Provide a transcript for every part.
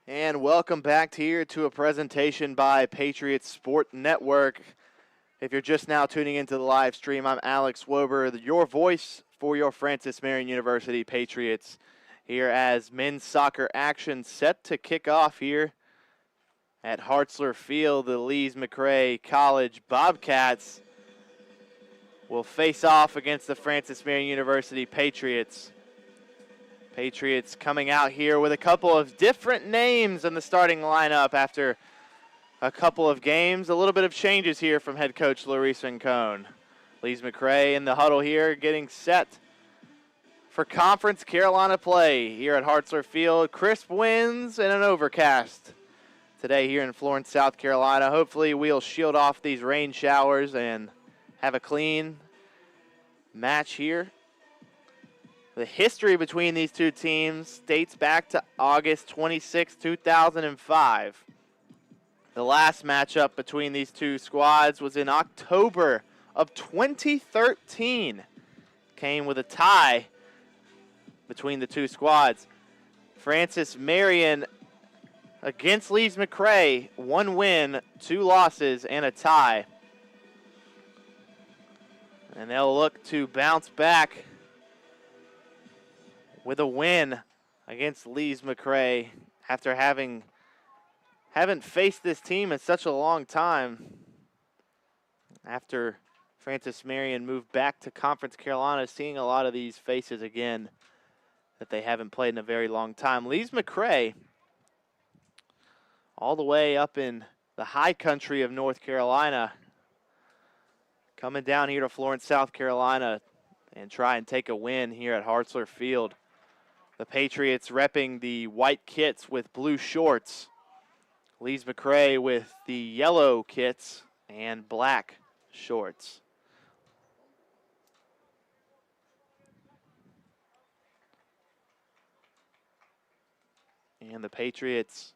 And welcome back here to a presentation by Patriots Sport Network. If you're just now tuning into the live stream, I'm Alex Wober, your voice for your Francis Marion University Patriots, here as men's soccer action set to kick off here at Hartzler Field. The Lees-McRae College Bobcats will face off against the Francis Marion University Patriots. Patriots coming out here with a couple of different names in the starting lineup after a couple of games. A little bit of changes here from head coach Laurice Rincon. Lees-McRae in the huddle here getting set for Conference Carolina play here at Hartzler Field. Crisp winds and an overcast today here in Florence, South Carolina. Hopefully we'll shield off these rain showers and have a clean match here. The history between these two teams dates back to August 26, 2005. The last matchup between these two squads was in October of 2013. Came with a tie between the two squads. Francis Marion against Lees-McRae, 1 win, 2 losses, and a tie. And they'll look to bounce back with a win against Lees-McRae after haven't faced this team in such a long time. After Francis Marion moved back to Conference Carolina, seeing a lot of these faces again that they haven't played in a very long time. Lees-McRae, all the way up in the high country of North Carolina, coming down here to Florence, South Carolina, and try and take a win here at Hartzler Field. The Patriots repping the white kits with blue shorts. Lees-McRae with the yellow kits and black shorts. And the Patriots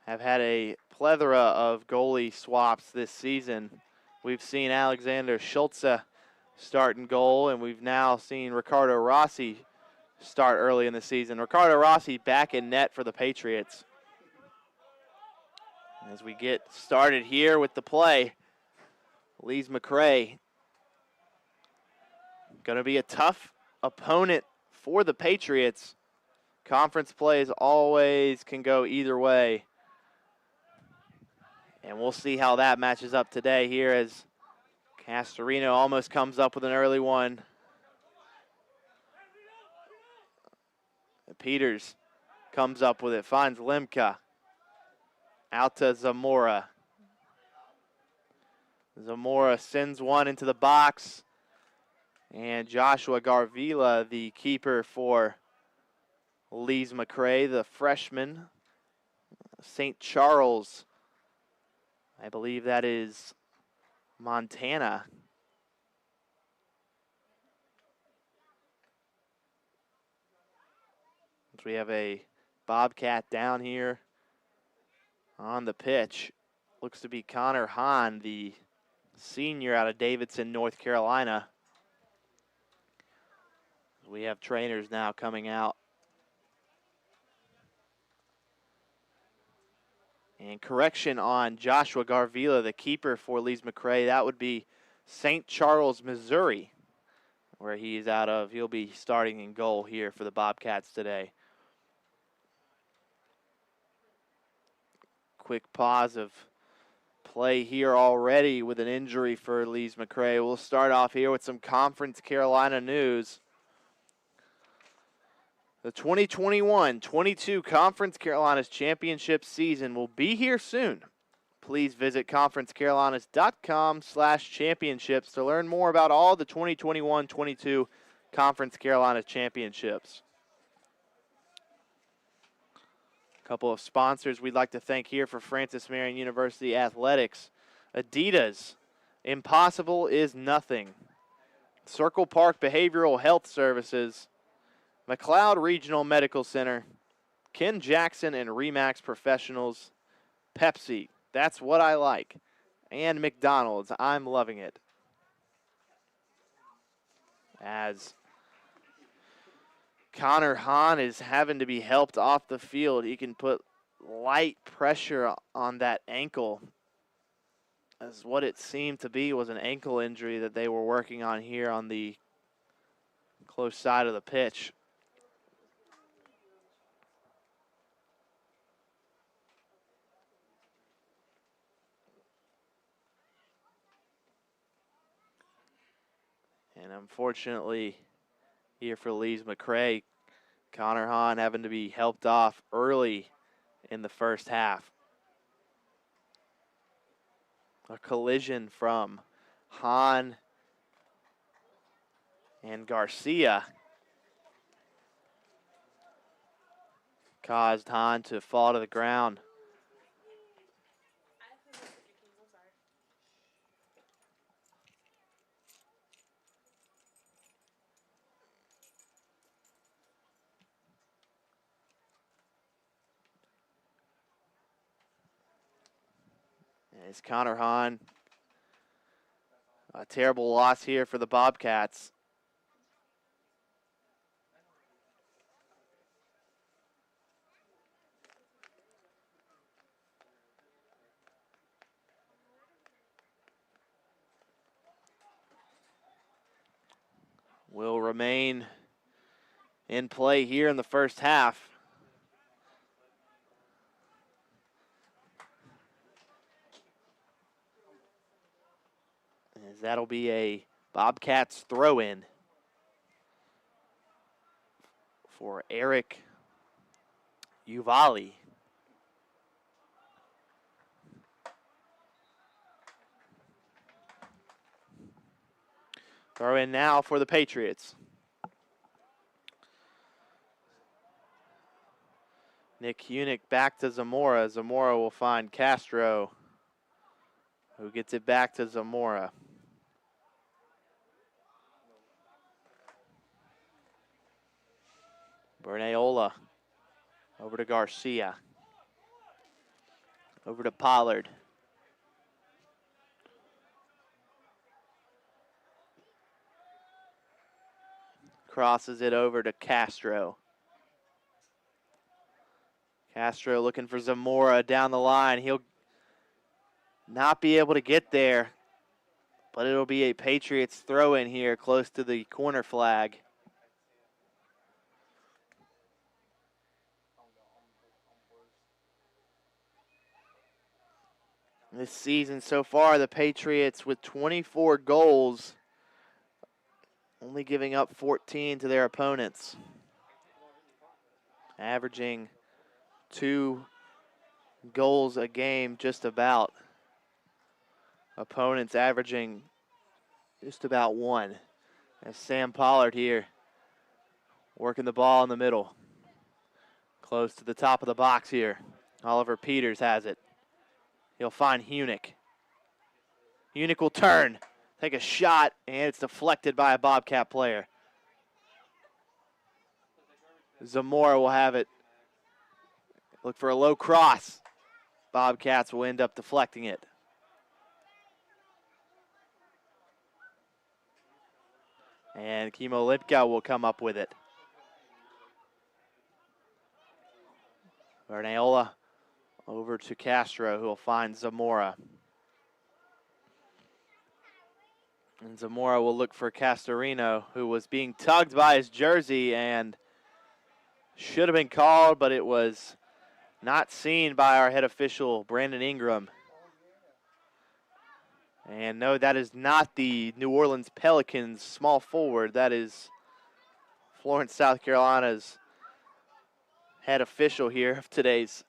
have had a plethora of goalie swaps this season. We've seen Alexander Schultze start in goal, and we've now seen Ricardo Rossi start early in the season. Ricardo Rossi back in net for the Patriots. As we get started here with the play, Lees-McRae going to be a tough opponent for the Patriots. Conference plays always can go either way. And we'll see how that matches up today here as Castorino almost comes up with an early one. Peters comes up with it, finds Limka. Out to Zamora. Zamora sends one into the box. And Joshua Garvila, the keeper for Lees-McRae, the freshman. St. Charles, I believe that is Montana. We have a Bobcat down here on the pitch. Looks to be Connor Hahn, the senior out of Davidson, North Carolina. We have trainers now coming out. And correction on Joshua Garvila, the keeper for Lees-McRae. That would be St. Charles, Missouri, where he is out of. He'll be starting in goal here for the Bobcats today. Quick pause of play here already with an injury for Lees-McRae. We'll start off here with some Conference Carolina news. The 2021-22 Conference Carolinas Championship season will be here soon. Please visit conferencecarolinas.com/championships to learn more about all the 2021-22 Conference Carolinas Championships. A couple of sponsors we'd like to thank here for Francis Marion University Athletics. Adidas, impossible is nothing. Circle Park Behavioral Health Services, McLeod Regional Medical Center, Ken Jackson and Remax Professionals, Pepsi, that's what I like, and McDonald's, I'm loving it. As Connor Hahn is having to be helped off the field. He can put light pressure on that ankle, as what it seemed to be was an ankle injury that they were working on here on the close side of the pitch. And unfortunately, here for Lees-McRae, Connor Hahn having to be helped off early in the first half. A collision from Hahn and Garcia caused Hahn to fall to the ground. It's Connor Hahn. A terrible loss here for the Bobcats. Will remain in play here in the first half. As that'll be a Bobcats throw-in for Eric Uvali. Throw in now for the Patriots. Nick Hunick back to Zamora. Zamora will find Castro, who gets it back to Zamora. Bernayola over to Garcia. Over to Pollard. Crosses it over to Castro. Castro looking for Zamora down the line. He'll not be able to get there, but it'll be a Patriots throw in here close to the corner flag. This season so far, the Patriots with 24 goals, only giving up 14 to their opponents. Averaging 2 goals a game, just about. Opponents averaging just about 1. As Sam Pollard here working the ball in the middle. Close to the top of the box here. Oliver Peters has it. He'll find Hunick. Hunick will turn, take a shot, and it's deflected by a Bobcat player. Zamora will have it. Look for a low cross. Bobcats will end up deflecting it. And Kimo Lipka will come up with it. Bernayola over to Castro, who will find Zamora. And Zamora will look for Castorino, who was being tugged by his jersey and should have been called, but it was not seen by our head official, Brandon Ingram. And no, that is not the New Orleans Pelicans small forward. That is Florence, South Carolina's head official here of today's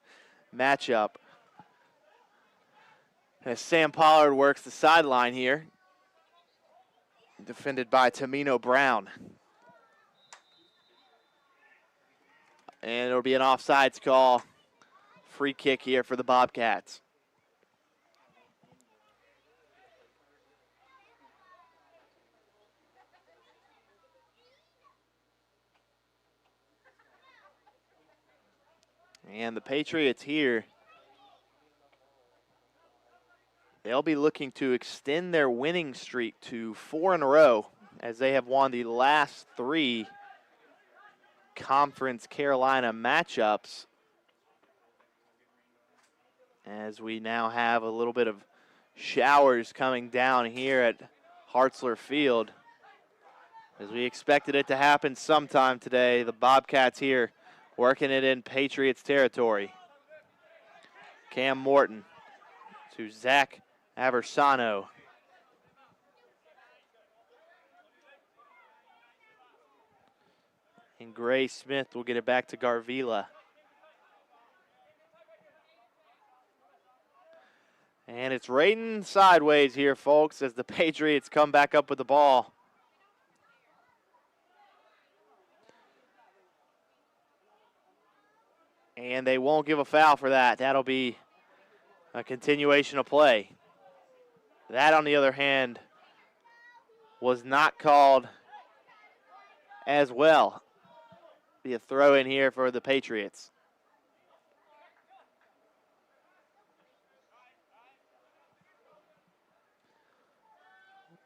matchup. As Sam Pollard works the sideline here, defended by Tamino Brown. And it'll be an offsides call. Free kick here for the Bobcats. And the Patriots here, they'll be looking to extend their winning streak to 4 in a row, as they have won the last 3 conference Carolina matchups, as we now have a little bit of showers coming down here at Hartzler Field. As we expected it to happen sometime today, the Bobcats here working it in Patriots territory. Cam Morton to Zach Aversano. And Gray Smith will get it back to Garvila. And it's raining sideways here, folks, as the Patriots come back up with the ball. And they won't give a foul for that. That'll be a continuation of play. That, on the other hand, was not called as well. Be a throw in here for the Patriots.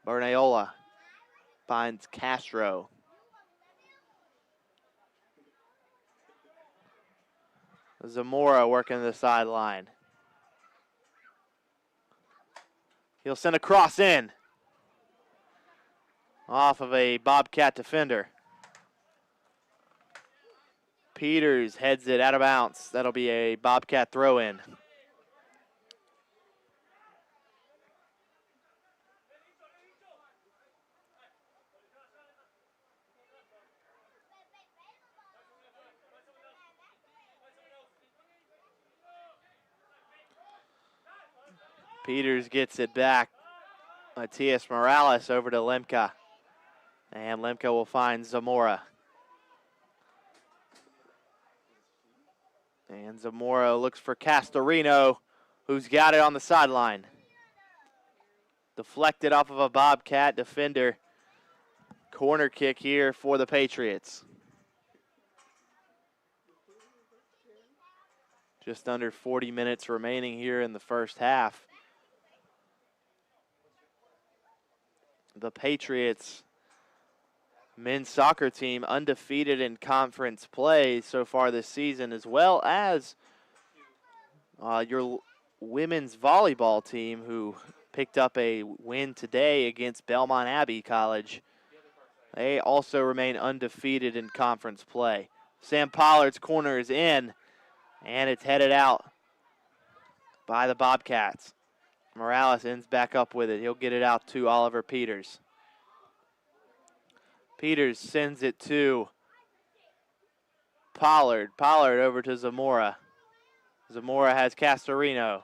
Bernayola finds Castro. Zamora working the sideline. He'll send a cross in off of a Bobcat defender. Peters heads it out of bounds. That'll be a Bobcat throw in. Peters gets it back. Matias Morales over to Lemka. And Lemka will find Zamora. And Zamora looks for Castorino, who's got it on the sideline. Deflected off of a Bobcat defender. Corner kick here for the Patriots. Just under 40 minutes remaining here in the first half. The Patriots men's soccer team undefeated in conference play so far this season, as well as your women's volleyball team, who picked up a win today against Belmont Abbey College. They also remain undefeated in conference play. Sam Pollard's corner is in, and it's headed out by the Bobcats. Morales ends back up with it. He'll get it out to Oliver Peters. Peters sends it to Pollard. Pollard over to Zamora. Zamora has Castorino,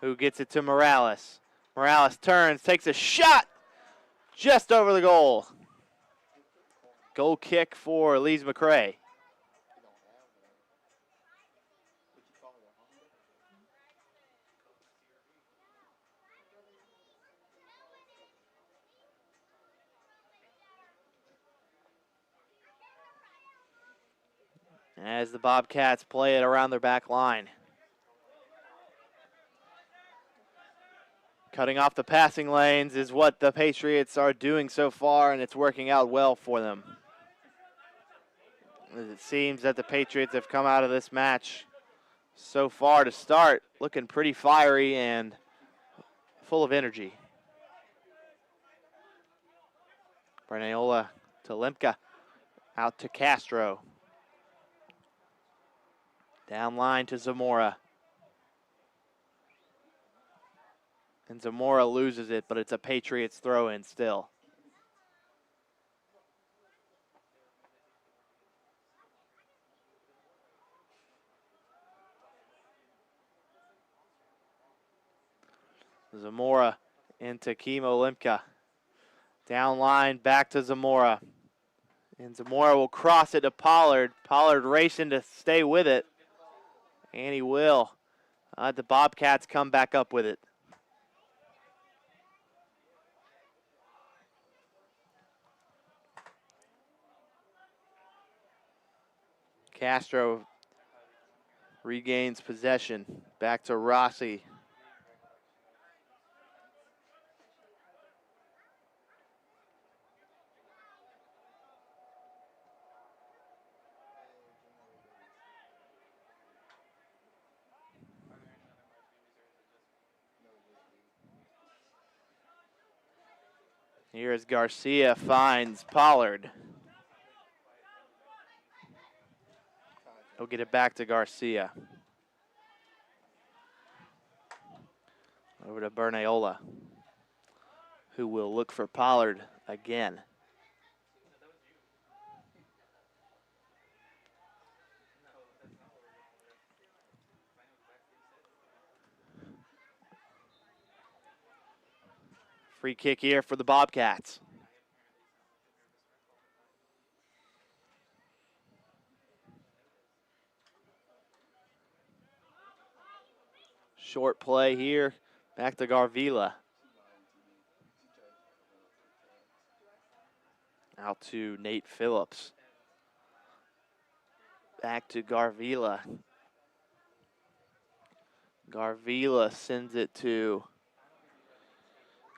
who gets it to Morales. Morales turns, takes a shot just over the goal. Goal kick for Lees-McRae. As the Bobcats play it around their back line. Cutting off the passing lanes is what the Patriots are doing so far, and it's working out well for them. As it seems that the Patriots have come out of this match so far to start looking pretty fiery and full of energy. Bernayola to Lemka, out to Castro. Down line to Zamora. And Zamora loses it, but it's a Patriots throw-in still. Zamora into Kimo Lemka. Down line, back to Zamora. And Zamora will cross it to Pollard. Pollard racing to stay with it. And he will. The Bobcats come back up with it. Castro regains possession. Back to Rossi. Here is Garcia finds Pollard. He'll get it back to Garcia. Over to Bernayola, who will look for Pollard again. Free kick here for the Bobcats. Short play here, back to Garvila. Out to Nate Phillips. Back to Garvila. Garvila sends it to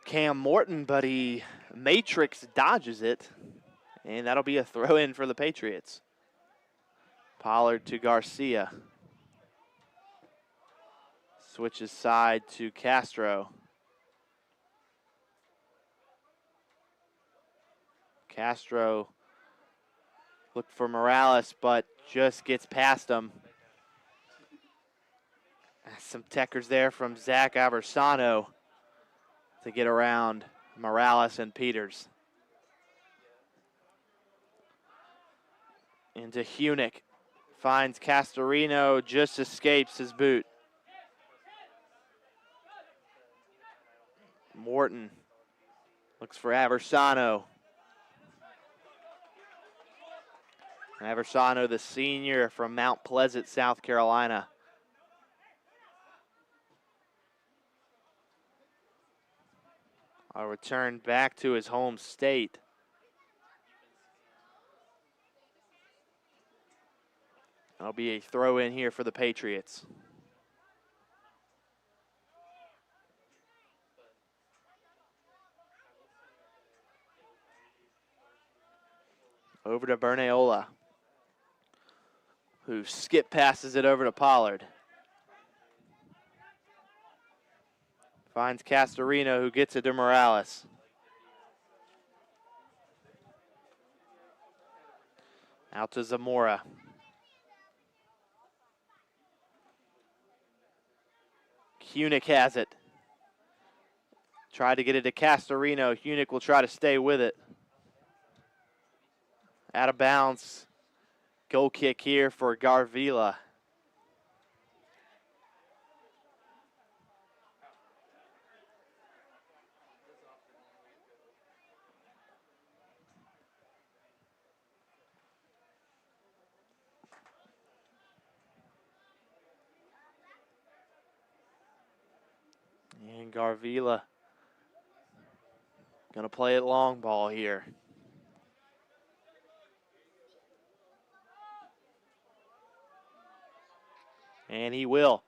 Cam Morton, but he matrix dodges it, and that'll be a throw in for the Patriots. Pollard to Garcia. Switches side to Castro. Castro looked for Morales, but just gets past him. Some techers there from Zach Aversano to get around Morales and Peters. Into Hunick. Finds Castorino, just escapes his boot. Morton looks for Aversano. Aversano, the senior from Mount Pleasant, South Carolina. A return back to his home state. That'll be a throw in here for the Patriots. Over to Bernayola, who skip passes it over to Pollard. Finds Castorino, who gets it to Morales. Out to Zamora. Hunick has it. Tried to get it to Castorino. Hunick will try to stay with it. Out of bounds. Goal kick here for Garvila. And Garvila gonna play it long ball here. And he will.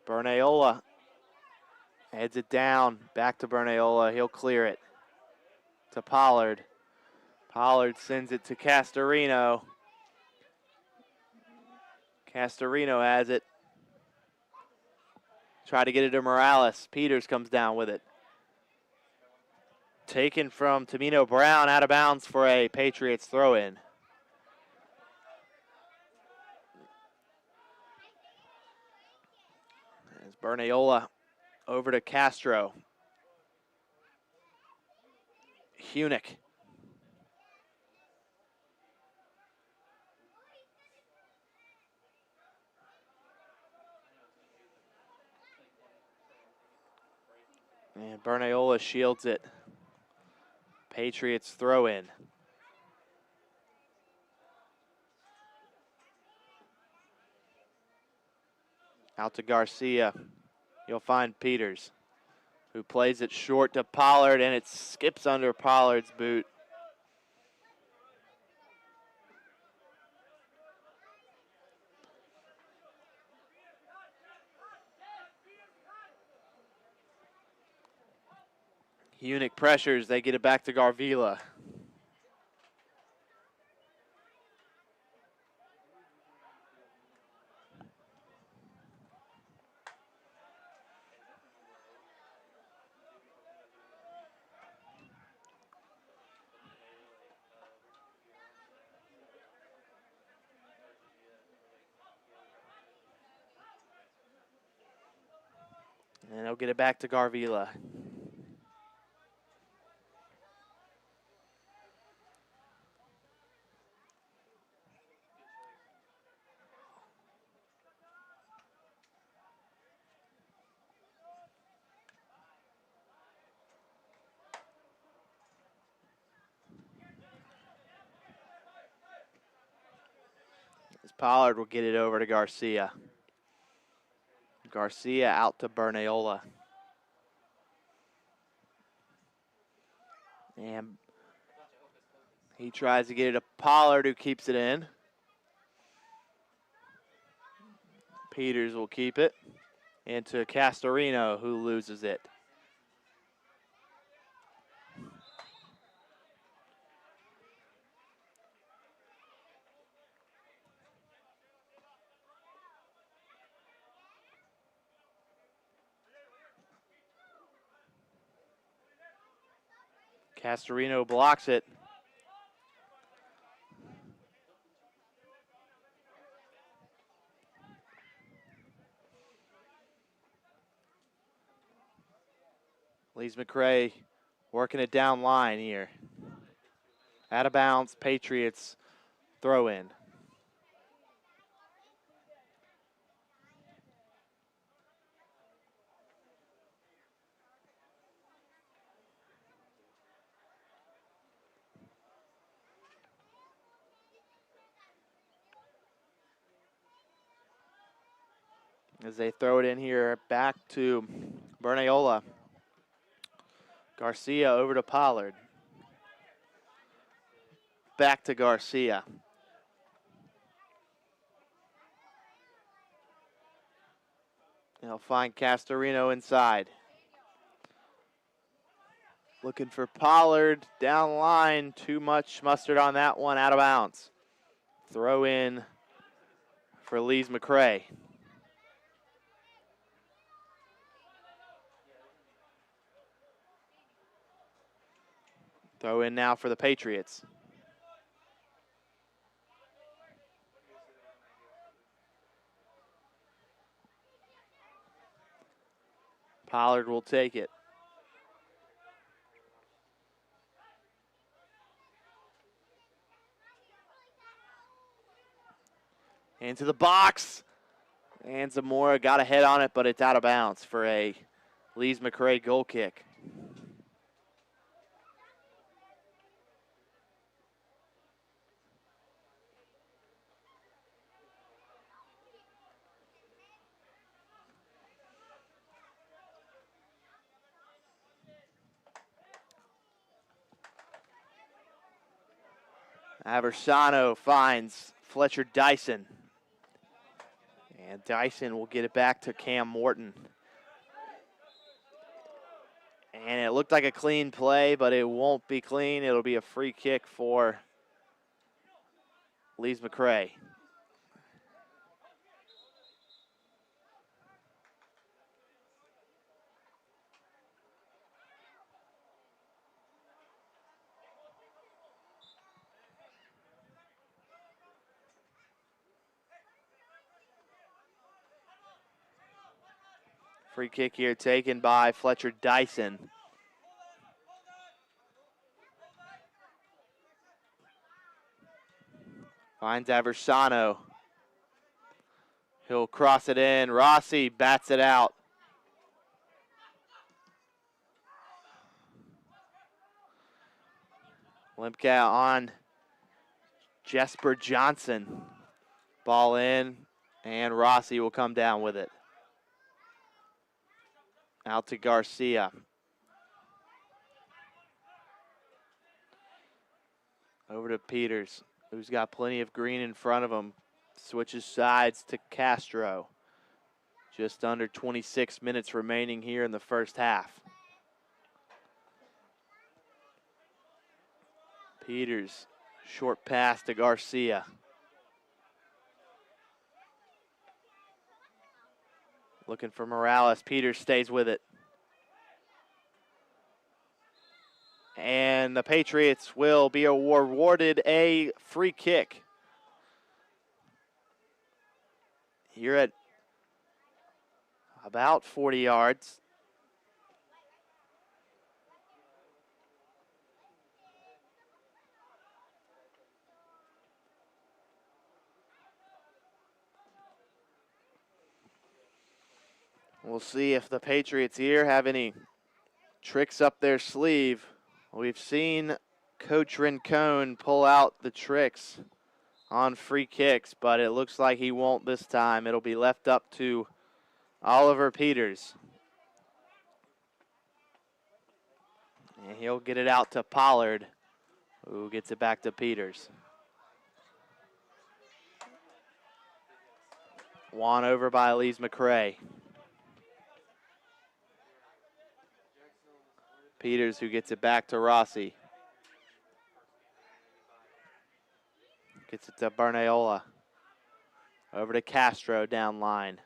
Bernayola heads it down. Back to Bernayola. He'll clear it to Pollard. Pollard sends it to Castorino. Castorino has it. Try to get it to Morales. Peters comes down with it. Taken from Tamino Brown, out of bounds for a Patriots throw-in. As Bernayola over to Castro. Hunick. And Bernayola shields it. Patriots throw in. Out to Garcia. You'll find Peters, who plays it short to Pollard, and it skips under Pollard's boot. Hunick pressures, they get it back to Garvila. And he'll get it back to Garvila. As Pollard will get it over to Garcia. Garcia out to Bernayola. And he tries to get it to Pollard, who keeps it in. Peters will keep it. Into Castorino, who loses it. Castorino blocks it. Lees-McRae working it down line here. Out of bounds, Patriots throw in. As they throw it in here, back to Bernayola. Garcia over to Pollard. Back to Garcia. They'll find Castorino inside. Looking for Pollard down line. Too much mustard on that one, out of bounds. Throw in for Lees-McRae. Throw in now for the Patriots. Pollard will take it. Into the box. And Zamora got a head on it, but it's out of bounds for a Lees-McRae goal kick. Aversano finds Fletcher Dyson. And Dyson will get it back to Cam Morton. And it looked like a clean play, but it won't be clean. It'll be a free kick for Lees-McRae. Free kick here taken by Fletcher Dyson. Finds Aversano. He'll cross it in. Rossi bats it out. Limpka on Jesper Johnson. Ball in, and Rossi will come down with it. Out to Garcia. Over to Peters, who's got plenty of green in front of him. Switches sides to Castro. Just under 26 minutes remaining here in the first half. Peters, short pass to Garcia. Looking for Morales. Peters stays with it. And the Patriots will be awarded a free kick. Here at about 40 yards. We'll see if the Patriots here have any tricks up their sleeve. We've seen Coach Rincon pull out the tricks on free kicks, but it looks like he won't this time. It'll be left up to Oliver Peters. And he'll get it out to Pollard, who gets it back to Peters. Won over by Lees-McRae. Peters, who gets it back to Rossi. Gets it to Bernayola. Over to Castro down line.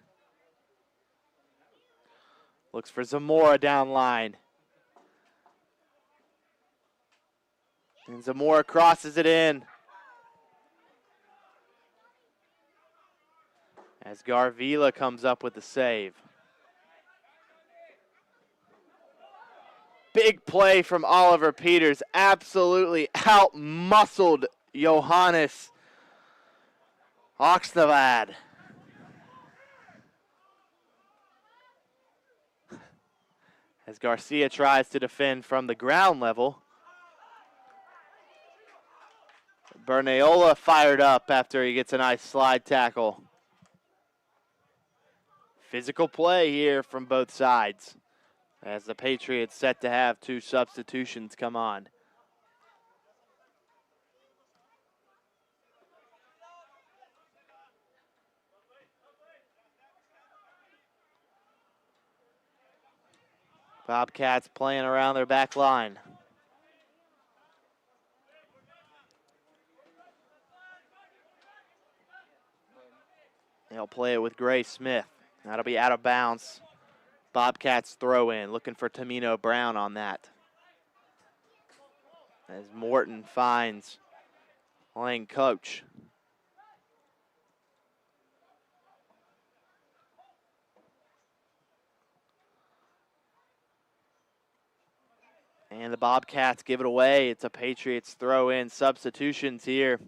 Looks for Zamora down line. And Zamora crosses it in. As Garvila comes up with the save. Big play from Oliver Peters. Absolutely out-muscled Johannes Oxnavad. As Garcia tries to defend from the ground level. Bernayola fired up after he gets a nice slide tackle. Physical play here from both sides as the Patriots set to have 2 substitutions come on. Bobcats playing around their back line. They'll play it with Gray Smith. That'll be out of bounds. Bobcats throw in, looking for Tamino Brown on that. As Morton finds Lane Coach. And the Bobcats give it away. It's a Patriots throw in. Substitutions here.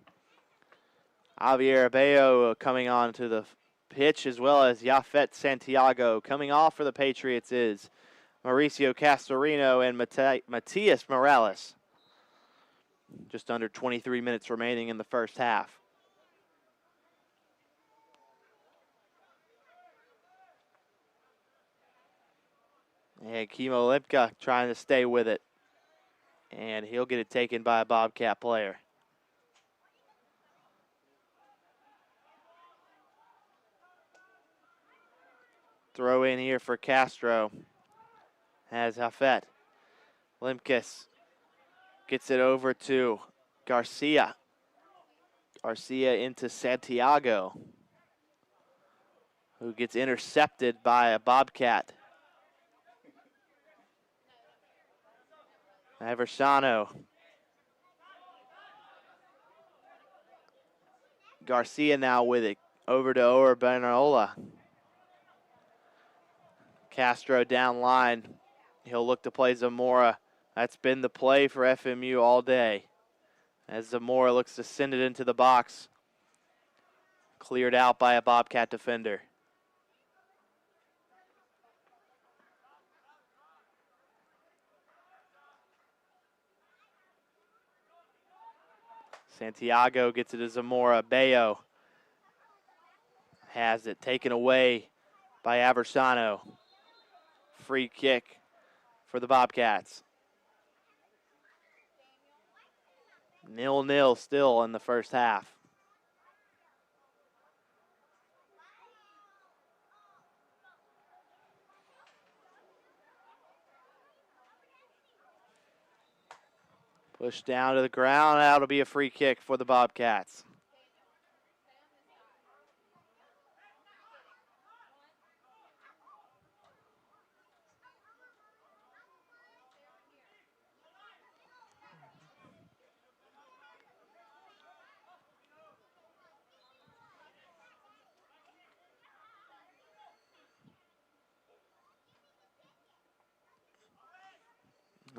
Javier Abello coming on to the pitch, as well as Yafet Santiago. Coming off for the Patriots is Mauricio Castorino and Matias Morales. Just under 23 minutes remaining in the first half. And Kimo Lipka trying to stay with it. And he'll get it taken by a Bobcat player. Throw in here for Castro. Has Hafet. Limkis gets it over to Garcia. Garcia into Santiago, who gets intercepted by a Bobcat. Aversano. Garcia now with it. Over to Orbaniola. Castro down line. He'll look to play Zamora. That's been the play for FMU all day. As Zamora looks to send it into the box. Cleared out by a Bobcat defender. Santiago gets it to Zamora. Bayo has it taken away by Aversano. Free kick for the Bobcats. 0-0 still in the first half. Pushed down to the ground. That'll be a free kick for the Bobcats.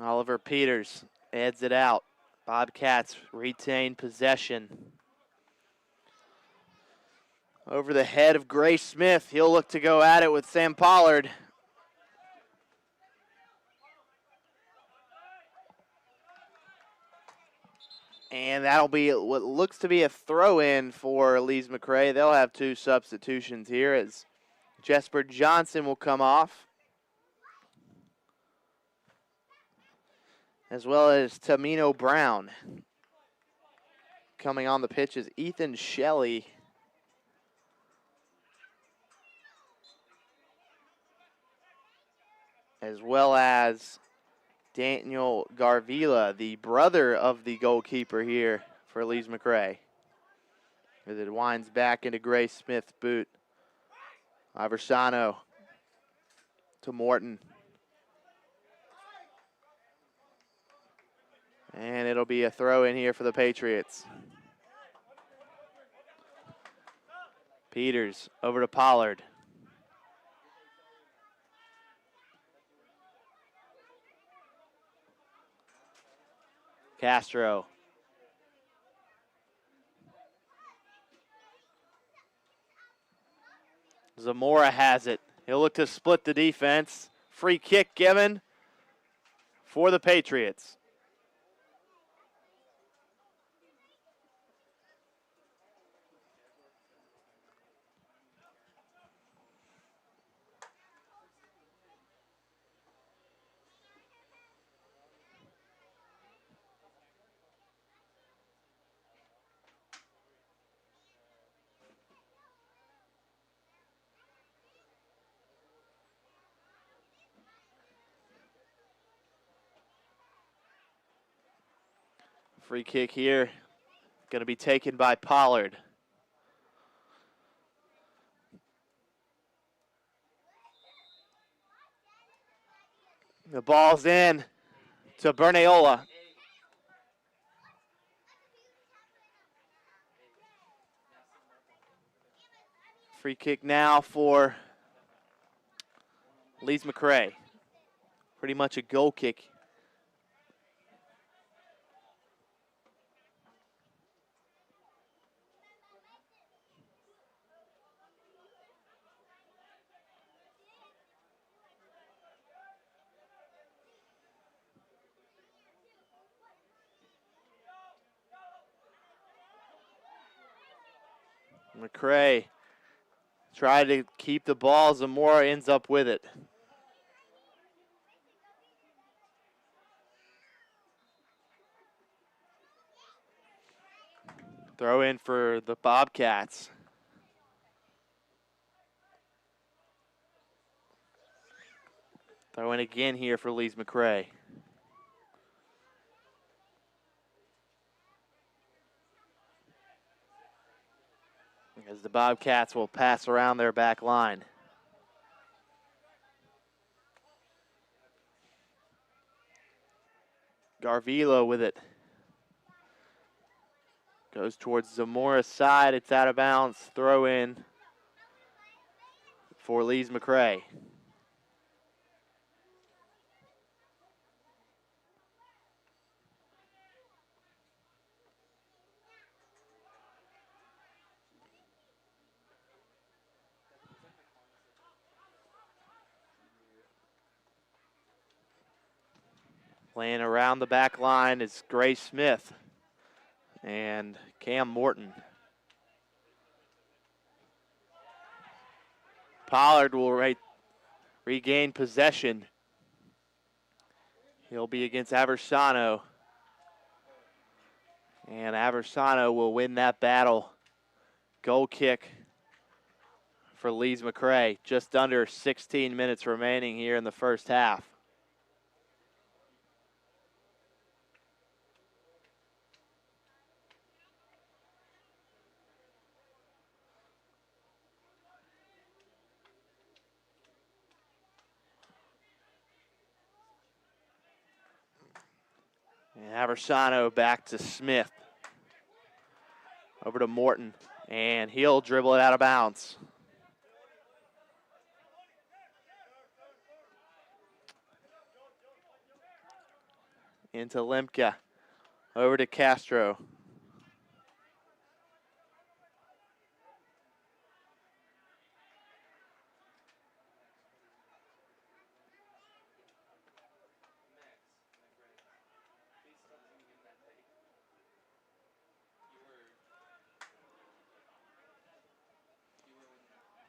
Oliver Peters heads it out. Bobcats retain possession over the head of Grace Smith. He'll look to go at it with Sam Pollard. And that'll be what looks to be a throw-in for Lees-McRae. They'll have 2 substitutions here as Jesper Johnson will come off, as well as Tamino Brown. Coming on the pitch is Ethan Shelley. As well as Daniel Garvila, the brother of the goalkeeper here for Lees-McRae. As it winds back into Grace Smith's boot. Iversano to Morton. And it'll be a throw in here for the Patriots. Peters over to Pollard. Castro. Zamora has it. He'll look to split the defense. Free kick given for the Patriots. Free kick here, going to be taken by Pollard. The ball's in to Bernayola. Free kick now for Lees-McRae. Pretty much a goal kick. McRae tried to keep the ball. Zamora ends up with it. Throw in for the Bobcats. Throw in again here for Lees-McRae. As the Bobcats will pass around their back line. Garvila with it. Goes towards Zamora's side. It's out of bounds. Throw in for Lees-McRae. Playing around the back line is Grace Smith and Cam Morton. Pollard will regain possession. He'll be against Aversano. And Aversano will win that battle. Goal kick for Lees-McRae. Just under 16 minutes remaining here in the first half. And Aversano back to Smith. Over to Morton. And he'll dribble it out of bounds. Into Lemke. Over to Castro.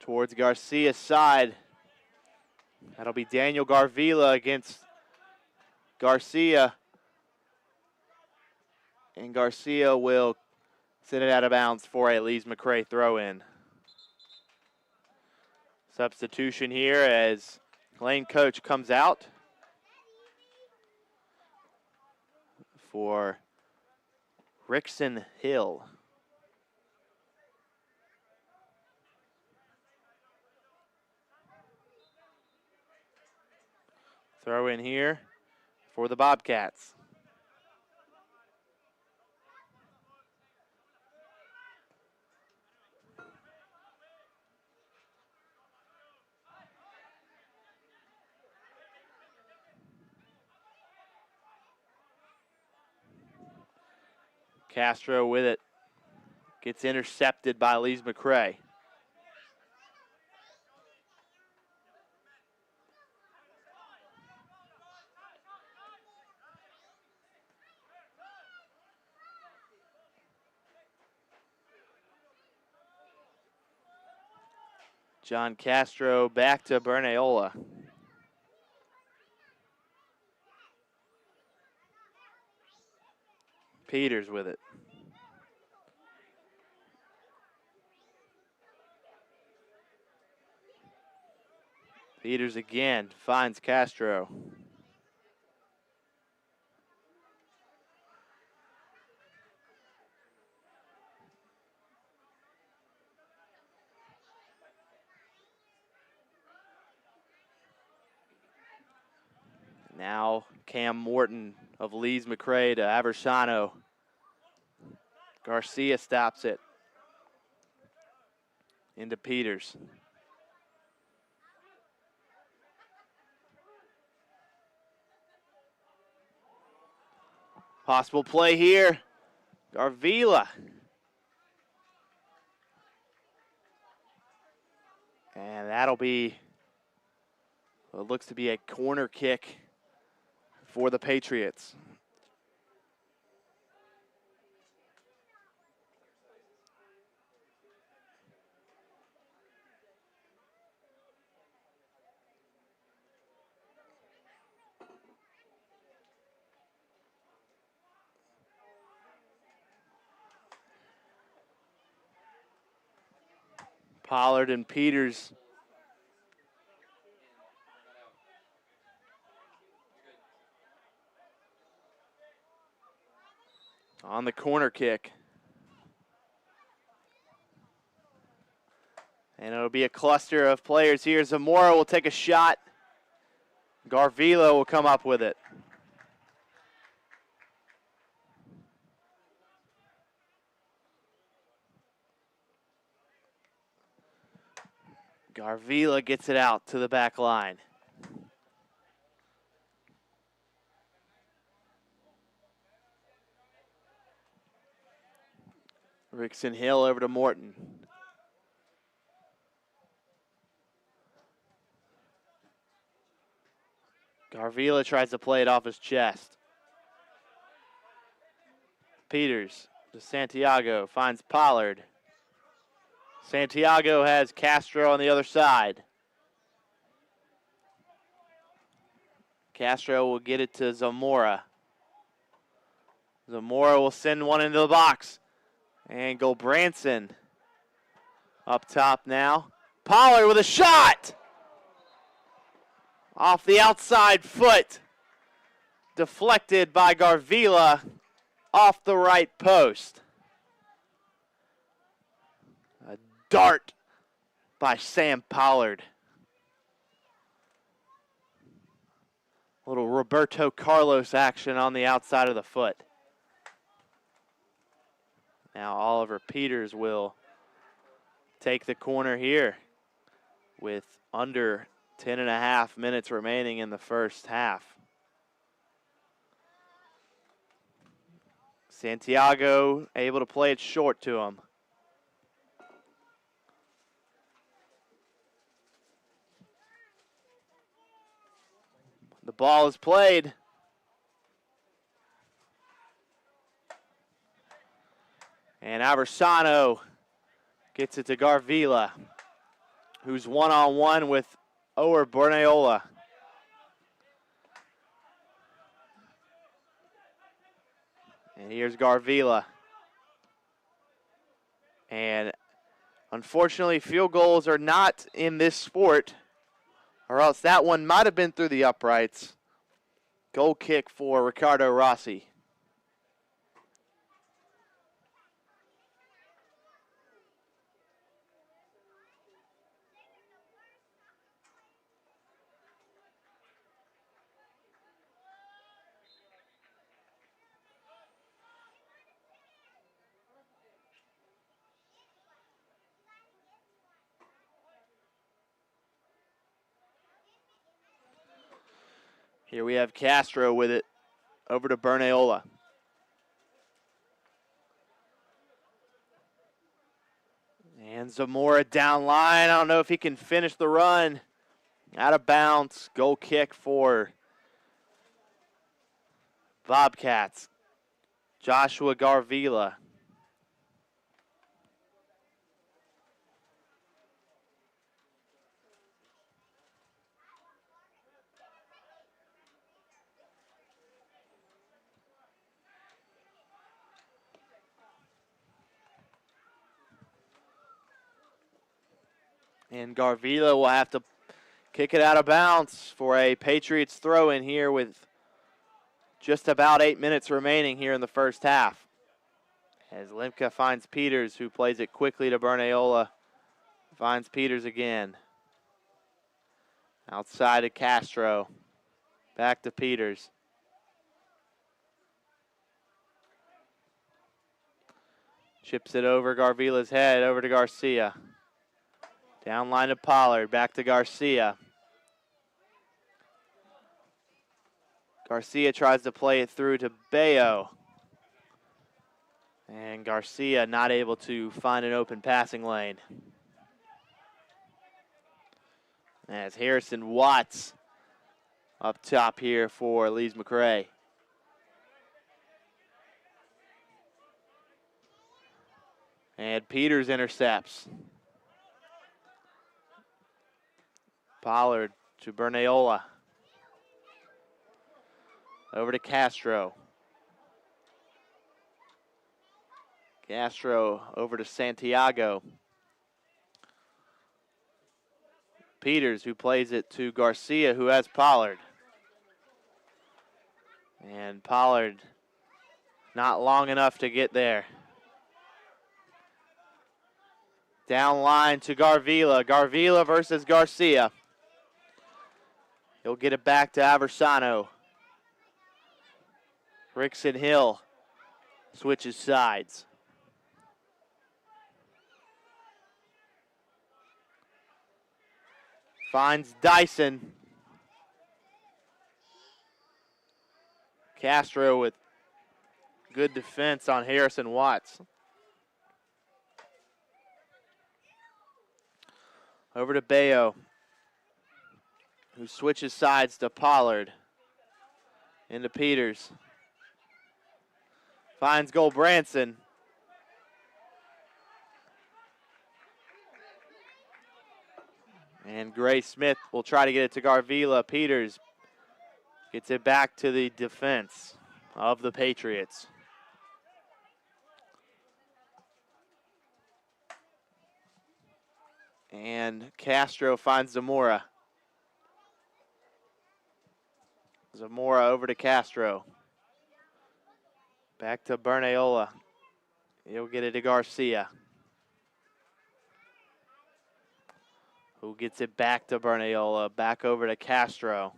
towards Garcia's side. That'll be Daniel Garvila against Garcia. And Garcia will send it out of bounds for a Lees-McRae throw-in. Substitution here as lane coach comes out for Rickson Hill. Throw in here for the Bobcats. Castro with it. Gets intercepted by Lees-McRae. John Castro back to Bernayola. Peters with it. Peters again finds Castro. Now Cam Morton of Lees-McRae to Aversano. Garcia stops it. Into Peters. Possible play here. Garvila. And that'll be what looks to be a corner kick for the Patriots. Pollard and Peters on the corner kick. And it'll be a cluster of players here. Zamora will take a shot. Garvila will come up with it. Garvila gets it out to the back line. Rickson Hill over to Morton. Garvila tries to play it off his chest. Peters to Santiago, finds Pollard. Santiago has Castro on the other side. Castro will get it to Zamora. Zamora will send one into the box. And Gulbranson up top now. Pollard with a shot! Off the outside foot. Deflected by Garvila off the right post. A dart by Sam Pollard. A little Roberto Carlos action on the outside of the foot. Now Oliver Peters will take the corner here with under 10.5 minutes remaining in the first half. Santiago able to play it short to him. The ball is played. And Aversano gets it to Garvila. who's one-on-one with Ower Bernayola. And here's Garvila. And unfortunately, field goals are not in this sport, or else that one might have been through the uprights. Goal kick for Ricardo Rossi. Here we have Castro with it, over to Bernayola. And Zamora down line. I don't know if he can finish the run. Out of bounds. Goal kick for Bobcats. Joshua Garvila. And Garvila will have to kick it out of bounds for a Patriots throw in here with just about 8 minutes remaining here in the first half. As Limka finds Peters, who plays it quickly to Bernayola. Finds Peters again. Outside to Castro. Back to Peters. Chips it over Garvila's head, over to Garcia. Down line to Pollard, back to Garcia. Garcia tries to play it through to Bayo. And Garcia not able to find an open passing lane. As Harrison Watts up top here for Lees-McRae. And Peters intercepts. Pollard to Bernayola. Over to Castro. Castro over to Santiago. Peters, who plays it to Garcia, who has Pollard. And Pollard not long enough to get there. Down line to Garvila. Garvila versus Garcia. He'll get it back to Aversano. Rickson Hill switches sides. Finds Dyson. Castro with good defense on Harrison Watts. Over to Bayo, who switches sides to Pollard. Into Peters. Finds Goldbranson. And Gray Smith will try to get it to Garvila. Peters gets it back to the defense of the Patriots. And Castro finds Zamora. Zamora over to Castro. Back to Bernayola. He'll get it to Garcia, who gets it back to Bernayola. Back over to Castro.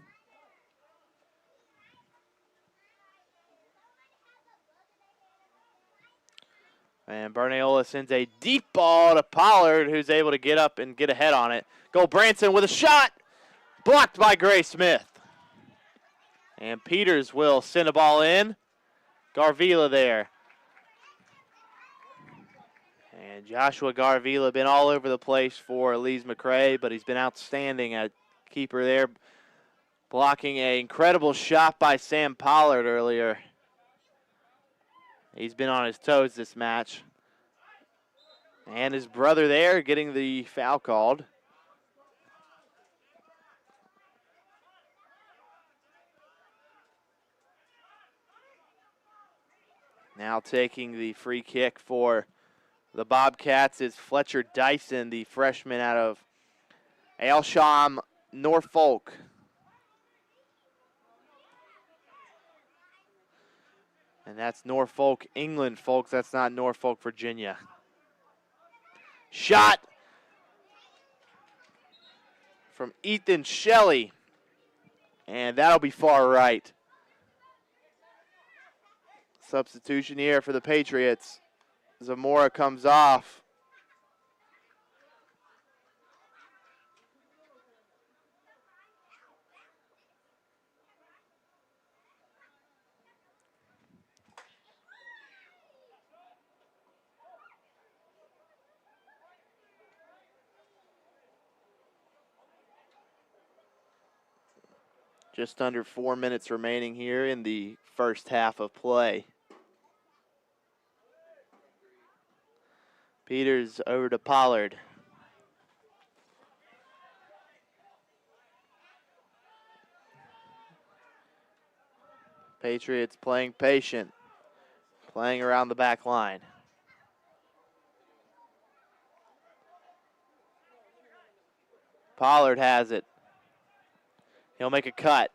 And Bernayola sends a deep ball to Pollard, who's able to get up and get ahead on it. Goldbranson with a shot. Blocked by Gray Smith. And Peters will send a ball in. Garvila there. And Joshua Garvila been all over the place for Lees-McRae, but he's been outstanding at keeper there. Blocking an incredible shot by Sam Pollard earlier. He's been on his toes this match. And his brother there getting the foul called. Now taking the free kick for the Bobcats is Fletcher Dyson, the freshman out of Aylsham, Norfolk. And that's Norfolk, England, folks. That's not Norfolk, Virginia. Shot from Ethan Shelley. And that'll be far right. Substitution here for the Patriots. Zamora comes off. Just under 4 minutes remaining here in the first half of play. Peters over to Pollard. Patriots playing patient, playing around the back line. Pollard has it. He'll make a cut.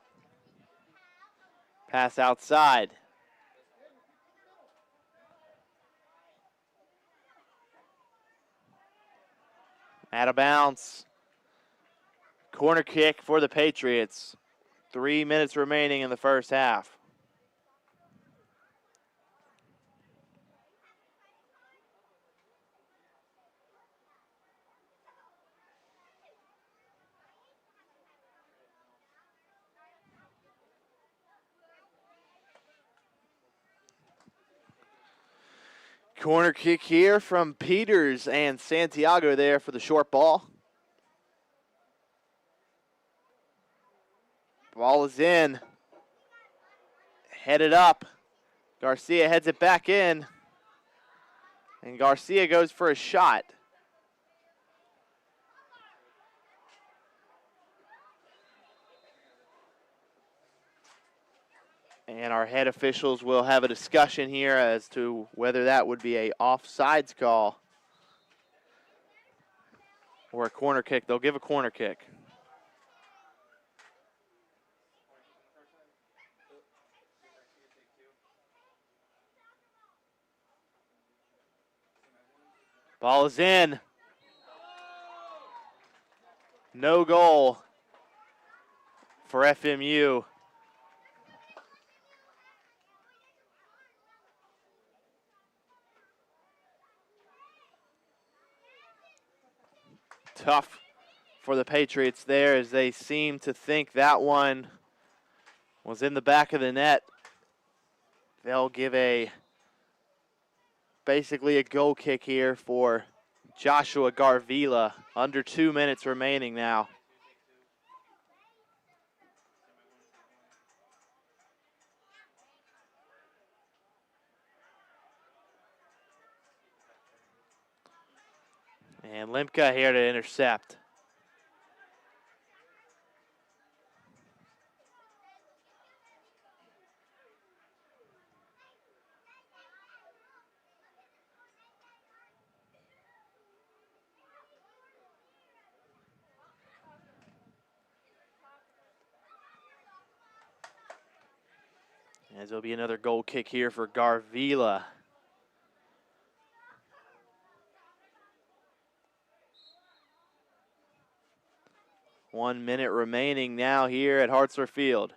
Pass outside. Out of bounds. Corner kick for the Patriots. 3 minutes remaining in the first half. Corner kick here from Peters and Santiago there for the short ball. Ball is in. Headed up. Garcia heads it back in. And Garcia goes for a shot. And our head officials will have a discussion here as to whether that would be a offsides call or a corner kick. They'll give a corner kick. Ball is in. No goal for FMU. Tough for the Patriots there as they seem to think that one was in the back of the net. They'll give basically a goal kick here for Joshua Garvila. Under 2 minutes remaining now. And Limka here to intercept. As there'll be another goal kick here for Garvila. One minute remaining now here at Hartzler Field.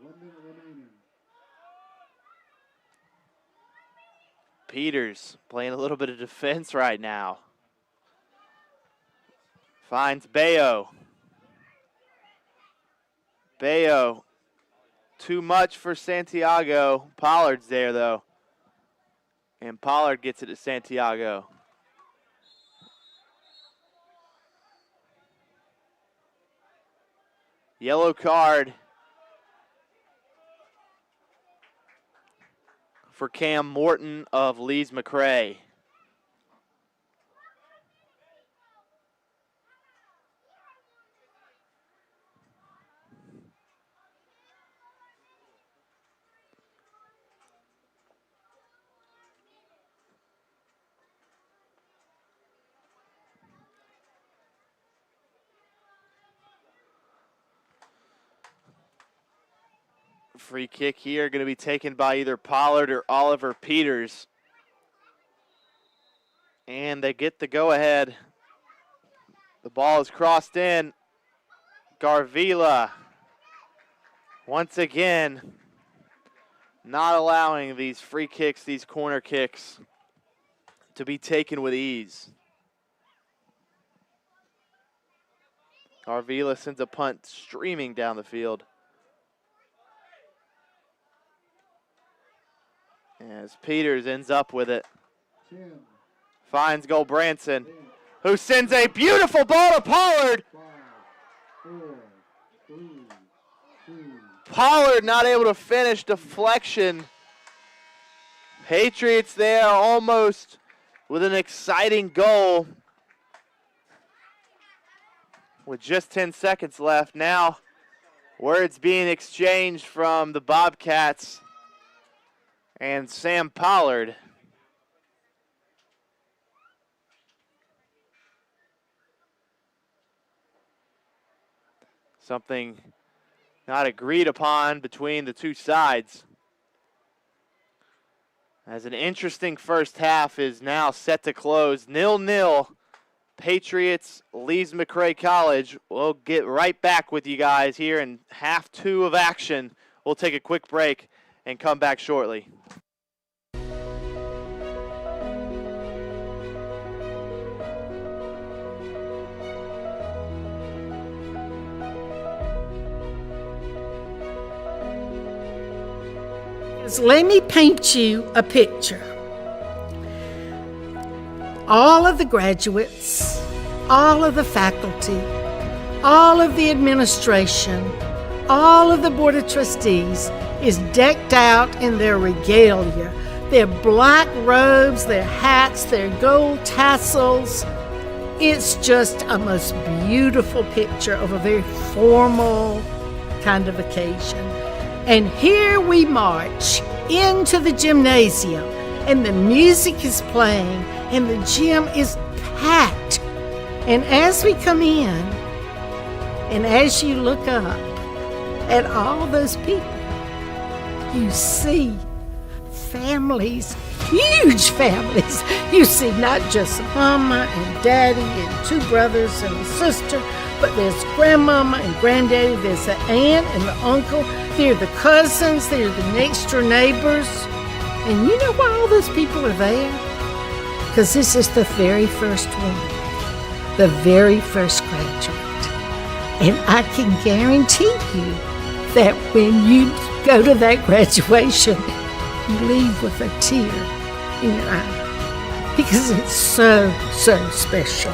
1 minute remaining. Peters playing a little bit of defense right now. Finds Bayo. Bayo, too much for Santiago. Pollard's there though. And Pollard gets it to Santiago. Yellow card for Cam Morton of Lees-McRae. Free kick here going to be taken by either Pollard or Oliver Peters. And they get the go-ahead. The ball is crossed in. Garvila, once again, not allowing these free kicks, these corner kicks, to be taken with ease. Garvila sends a punt streaming down the field. As Peters ends up with it. Finds Goldbranson, who sends a beautiful ball to Pollard. Pollard not able to finish, deflection. Patriots there almost with an exciting goal. With just 10 seconds left. Now, words being exchanged from the Bobcats and Sam Pollard. Something not agreed upon between the two sides. As an interesting first half is now set to close. 0-0. Patriots, Lees-McRae College. We'll get right back with you guys here in half 2 of action. We'll take a quick break and come back shortly. Let me paint you a picture. All of the graduates, all of the faculty, all of the administration, all of the Board of Trustees is decked out in their regalia. Their black robes, their hats, their gold tassels. It's just a most beautiful picture of a very formal kind of occasion. And here we march into the gymnasium, and the music is playing, and the gym is packed. And as we come in, and as you look up at all those people, you see families, huge families. You see not just mama and daddy and 2 brothers and a sister, but there's grandmama and granddaddy, there's the aunt and the uncle, they're the cousins, they're the next door neighbors. And you know why all those people are there? Because this is the very first one, the very first graduate. And I can guarantee you that when you go to that graduation, you leave with a tear in your eye. Because it's so, so special.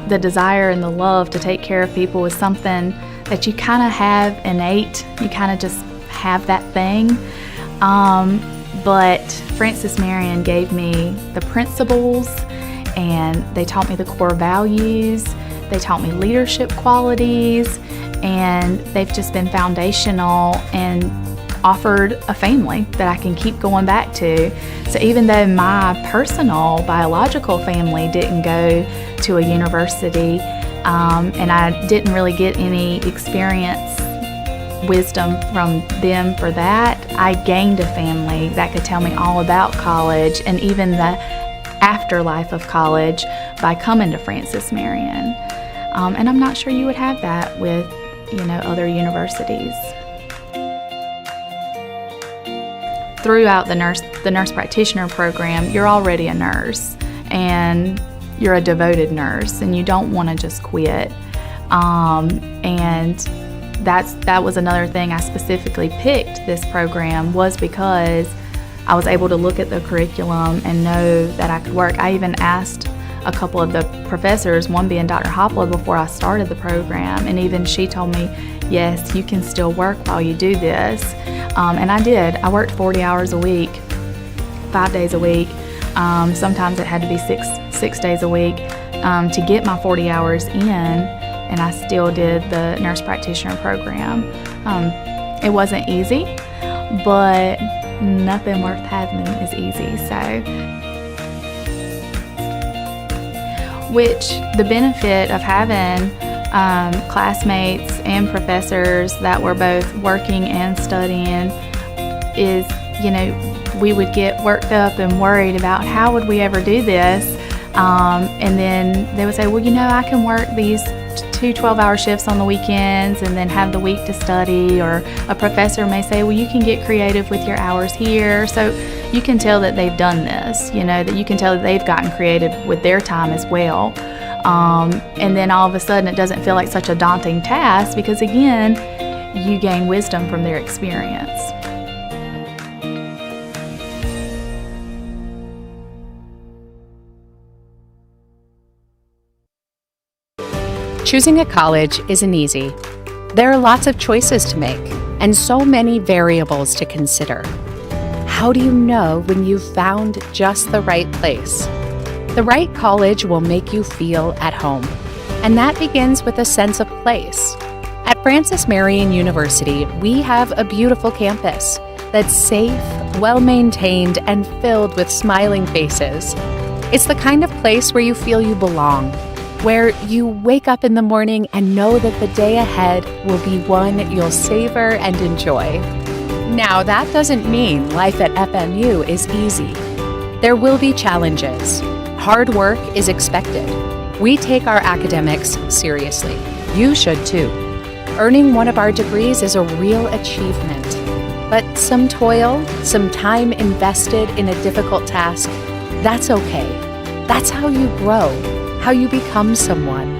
The desire and the love to take care of people is something that you kind of have innate. You kind of just have that thing. But Francis Marion gave me the principles, and they taught me the core values. They taught me leadership qualities, and they've just been foundational and offered a family that I can keep going back to. So even though my personal biological family didn't go to a university, and I didn't really get any experience, wisdom from them for that, I gained a family that could tell me all about college and even the afterlife of college by coming to Francis Marion. And I'm not sure you would have that with, other universities. Throughout the nurse practitioner program, you're already a nurse, and you're a devoted nurse, and you don't want to just quit. And that was another thing I specifically picked this program, was because I was able to look at the curriculum and know that I could work. I even asked a couple of the professors, one being Dr. Hopla, before I started the program, and even she told me, yes, you can still work while you do this. And I did. I worked 40 hours a week, 5 days a week. Sometimes it had to be six days a week to get my 40 hours in, and I still did the nurse practitioner program. It wasn't easy, but nothing worth having is easy. Which the benefit of having classmates and professors that were both working and studying is, we would get worked up and worried about how would we ever do this. And then they would say, well, I can work these 2 12-hour shifts on the weekends and then have the week to study. Or a professor may say, well, you can get creative with your hours here. So you can tell that they've done this, that you can tell that they've gotten creative with their time as well. And then all of a sudden it doesn't feel like such a daunting task because, again, you gain wisdom from their experience. Choosing a college isn't easy. There are lots of choices to make and so many variables to consider. How do you know when you've found just the right place? The right college will make you feel at home, and that begins with a sense of place. At Marion University, we have a beautiful campus that's safe, well-maintained, and filled with smiling faces. It's the kind of place where you feel you belong, where you wake up in the morning and know that the day ahead will be one you'll savor and enjoy. Now, that doesn't mean life at FMU is easy. There will be challenges. Hard work is expected. We take our academics seriously. You should too. Earning one of our degrees is a real achievement. But some toil, some time invested in a difficult task, that's okay. That's how you grow, how you become someone.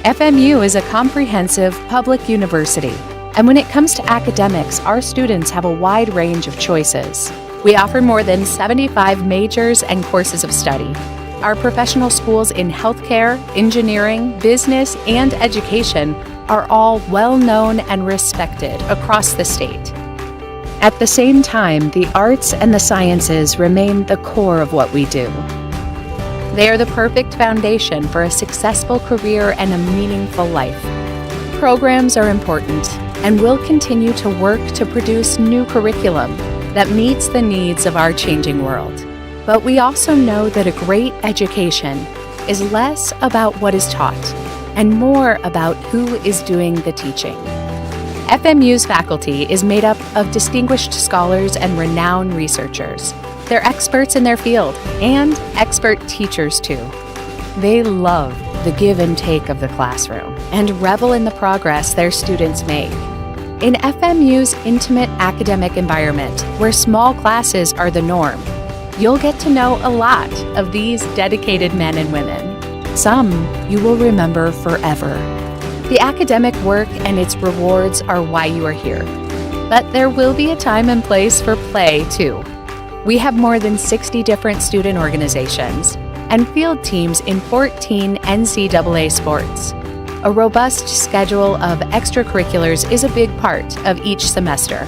FMU is a comprehensive public university, and when it comes to academics, our students have a wide range of choices. We offer more than 75 majors and courses of study. Our professional schools in healthcare, engineering, business, and education are all well-known and respected across the state. At the same time, the arts and the sciences remain the core of what we do. They are the perfect foundation for a successful career and a meaningful life. Programs are important, and we'll continue to work to produce new curriculum that meets the needs of our changing world. But we also know that a great education is less about what is taught and more about who is doing the teaching. FMU's faculty is made up of distinguished scholars and renowned researchers. They're experts in their field and expert teachers too. They love the give and take of the classroom and revel in the progress their students make. In FMU's intimate academic environment, where small classes are the norm, you'll get to know a lot of these dedicated men and women. Some you will remember forever. The academic work and its rewards are why you are here. But there will be a time and place for play, too. We have more than 60 different student organizations and field teams in 14 NCAA sports. A robust schedule of extracurriculars is a big part of each semester.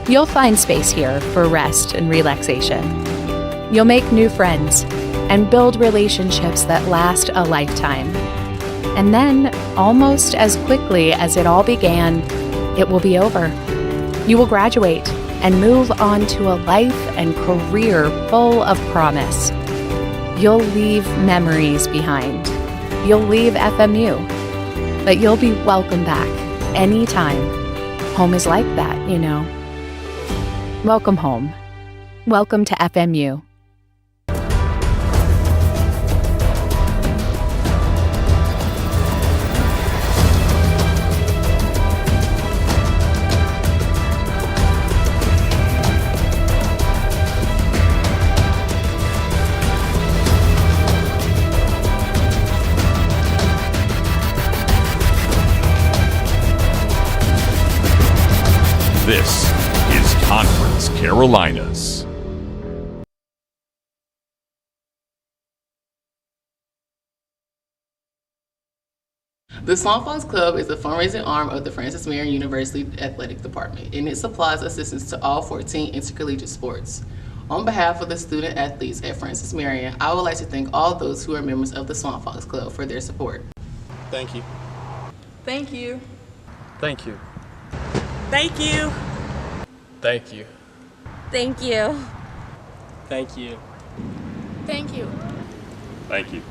You'll find space here for rest and relaxation. You'll make new friends and build relationships that last a lifetime. And then, almost as quickly as it all began, it will be over. You will graduate and move on to a life and career full of promise. You'll leave memories behind. You'll leave FMU, but you'll be welcome back anytime. Home is like that, Welcome home. Welcome to FMU. This is Conference Carolinas. The Swamp Fox Club is a fundraising arm of the Francis Marion University Athletic Department, and it supplies assistance to all 14 intercollegiate sports. On behalf of the student athletes at Francis Marion, I would like to thank all those who are members of the Swamp Fox Club for their support. Thank you. Thank you. Thank you. Thank you. Thank you. Thank you. Thank you. Thank you. Thank you.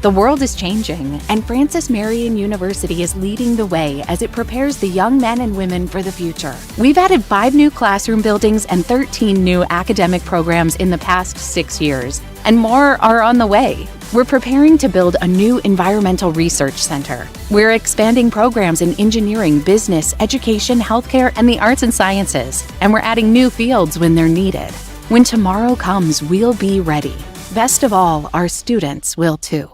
The world is changing, and Francis Marion University is leading the way as it prepares the young men and women for the future. We've added 5 new classroom buildings and 13 new academic programs in the past 6 years, and more are on the way. We're preparing to build a new environmental research center. We're expanding programs in engineering, business, education, healthcare, and the arts and sciences, and we're adding new fields when they're needed. When tomorrow comes, we'll be ready. Best of all, our students will too.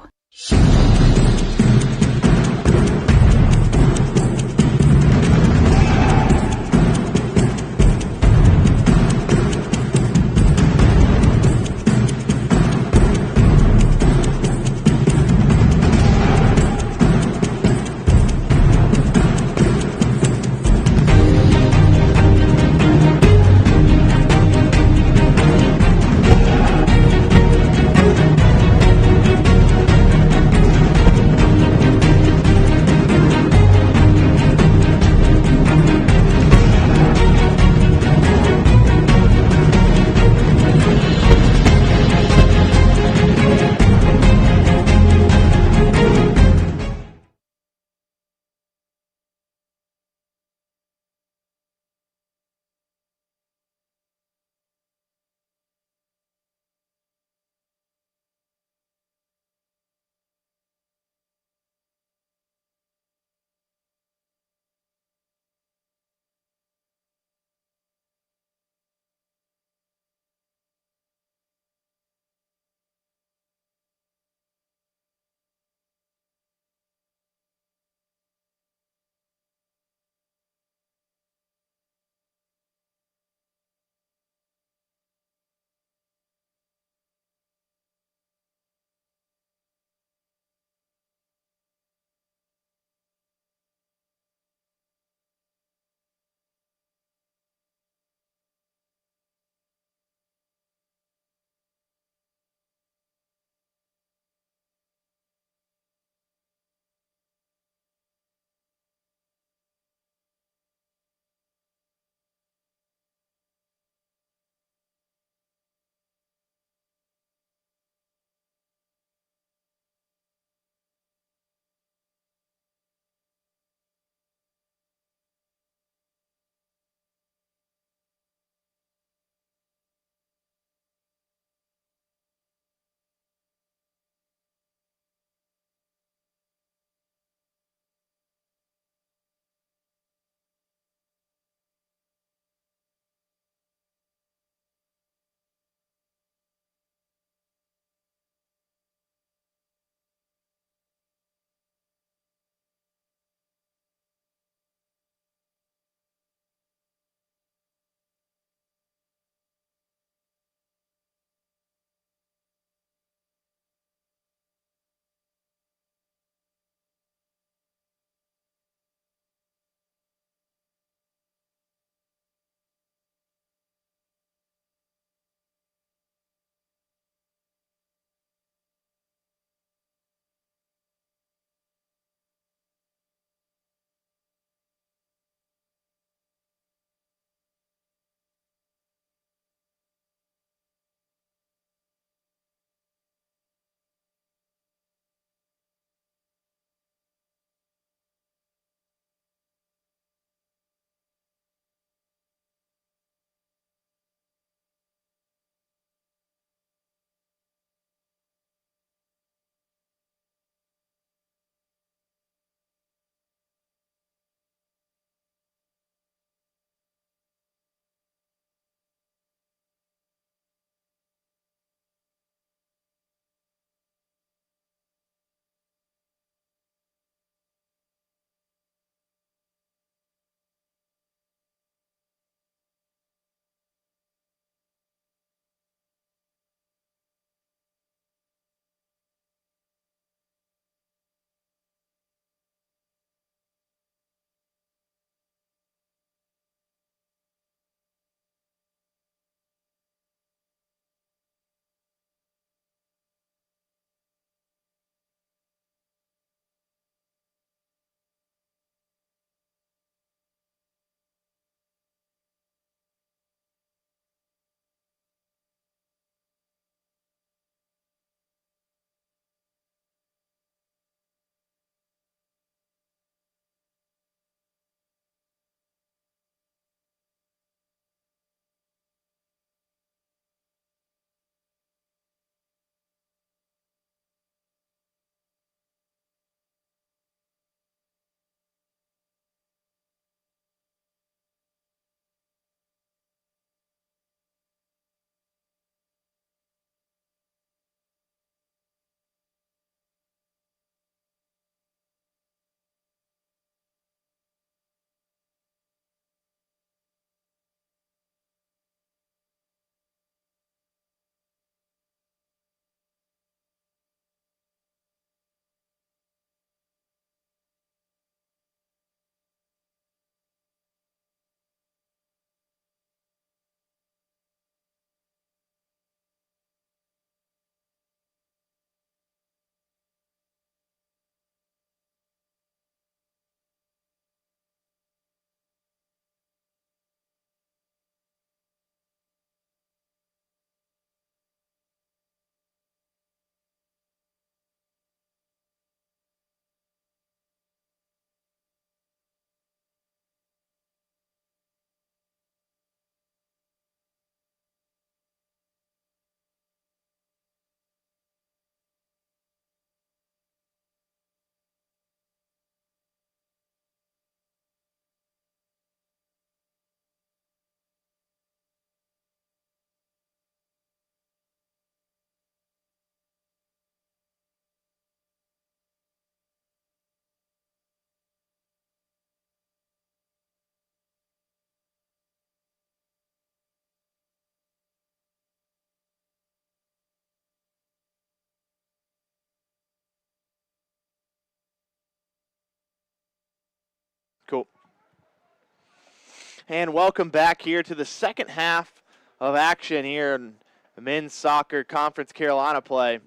And welcome back here to the second half of action here in the men's soccer Conference Carolina play.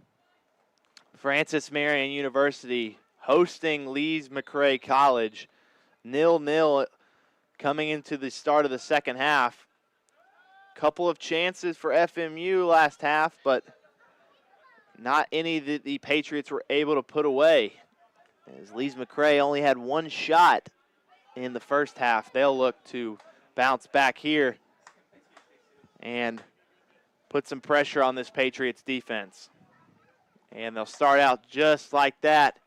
Francis Marion University hosting Lees-McRae College. 0-0 coming into the start of the second half. Couple of chances for FMU last half, but not any that the Patriots were able to put away. As Lees-McRae only had one shot in the first half, they'll look to bounce back here and put some pressure on this Patriots defense. And they'll start out just like that.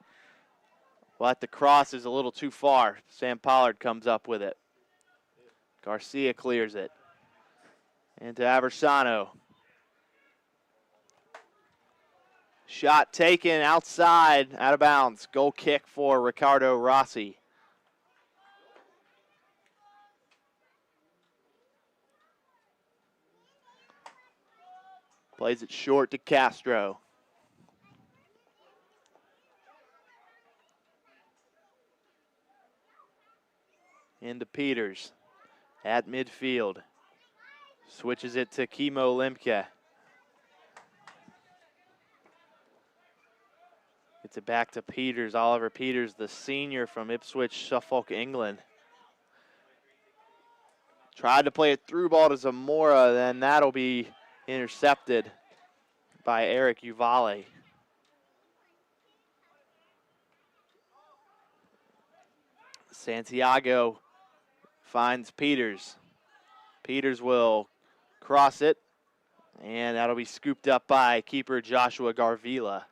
But the cross is a little too far. Sam Pollard comes up with it. Garcia clears it. Into Aversano. Shot taken outside, out of bounds. Goal kick for Ricardo Rossi. Plays it short to Castro. Into Peters at midfield. Switches it to Kimo Limke. Gets it back to Peters. Oliver Peters, the senior from Ipswich, Suffolk, England. Tried to play it through ball to Zamora, then that'll be intercepted by Eric Uvalde. Santiago finds Peters. Peters will cross it, and that'll be scooped up by keeper Joshua Garvila.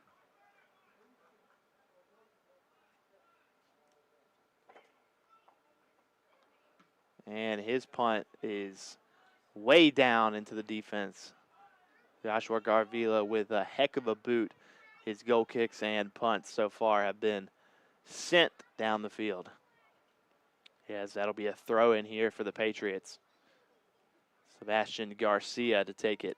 And his punt is way down into the defense. Joshua Garvila with a heck of a boot. His goal kicks and punts so far have been sent down the field. Yes, that'll be a throw in here for the Patriots. Sebastian Garcia to take it.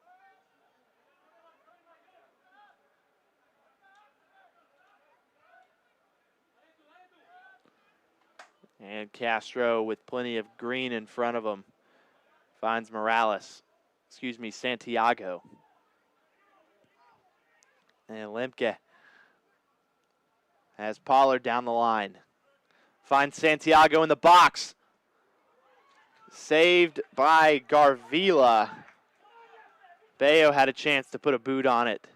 And Castro with plenty of green in front of him finds Santiago. And Limke has Pollard down the line. Finds Santiago in the box. Saved by Garvila. Bayo had a chance to put a boot on it.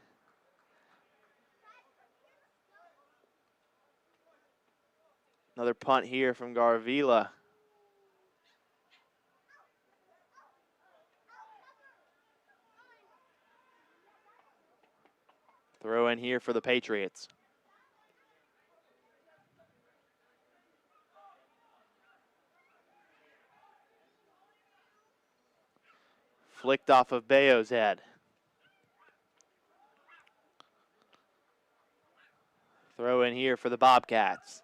Another punt here from Garvila. Throw in here for the Patriots. Flicked off of Bayo's head. Throw in here for the Bobcats.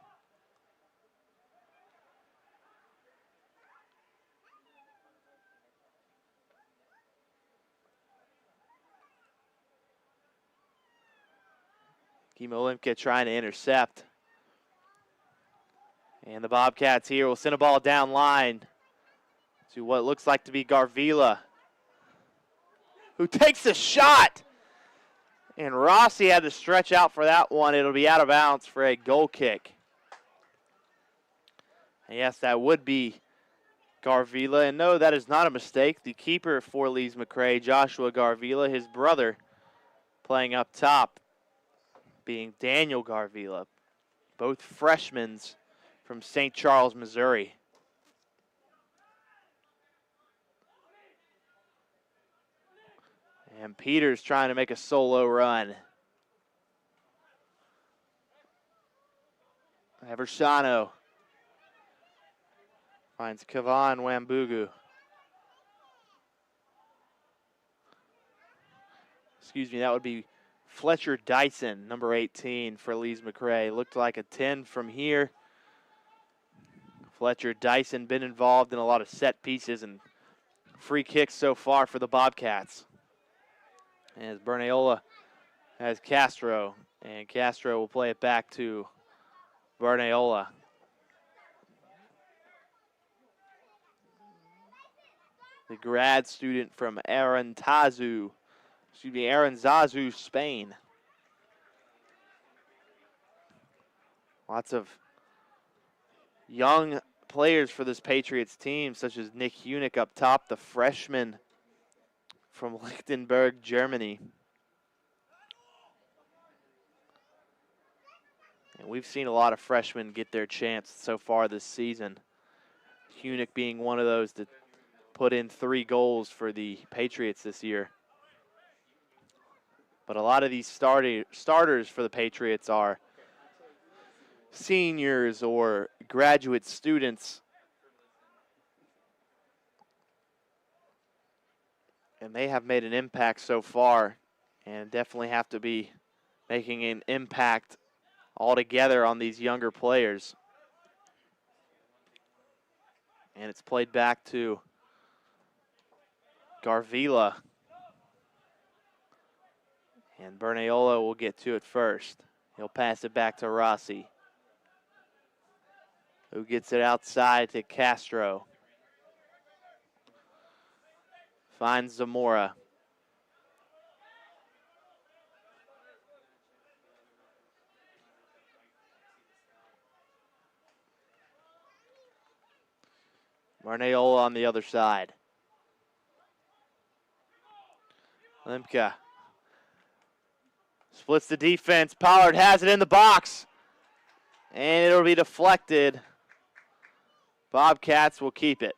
Kimo Limke trying to intercept. And the Bobcats here will send a ball down line to what looks like to be Garvila, who takes a shot. And Rossi had to stretch out for that one. It'll be out of bounds for a goal kick. And yes, that would be Garvila. And no, that is not a mistake. The keeper for Lees-McRae, Joshua Garvila, his brother playing up top, being Daniel Garvila, both freshmen from St. Charles, Missouri. And Peters trying to make a solo run. Aversano finds Kavan Wambugu. Excuse me, that would be Fletcher Dyson, number 18 for Lees-McRae. Looked like a 10 from here. Fletcher Dyson been involved in a lot of set pieces and free kicks so far for the Bobcats. As Bernayola has Castro, and Castro will play it back to Bernayola. the grad student from Aranzazu, Spain. Lots of young players for this Patriots team, such as Nick Hunick up top, the freshman from Lichtenberg, Germany. And we've seen a lot of freshmen get their chance so far this season. Hunick being one of those that put in 3 goals for the Patriots this year. But a lot of these starters for the Patriots are seniors or graduate students. And they have made an impact so far and definitely have to be making an impact altogether on these younger players. And it's played back to Garvila. And Bernayola will get to it first. He'll pass it back to Rossi, who gets it outside to Castro. Finds Zamora. Bernayola on the other side. Limka splits the defense. Pollard has it in the box. And it'll be deflected. Bobcats will keep it.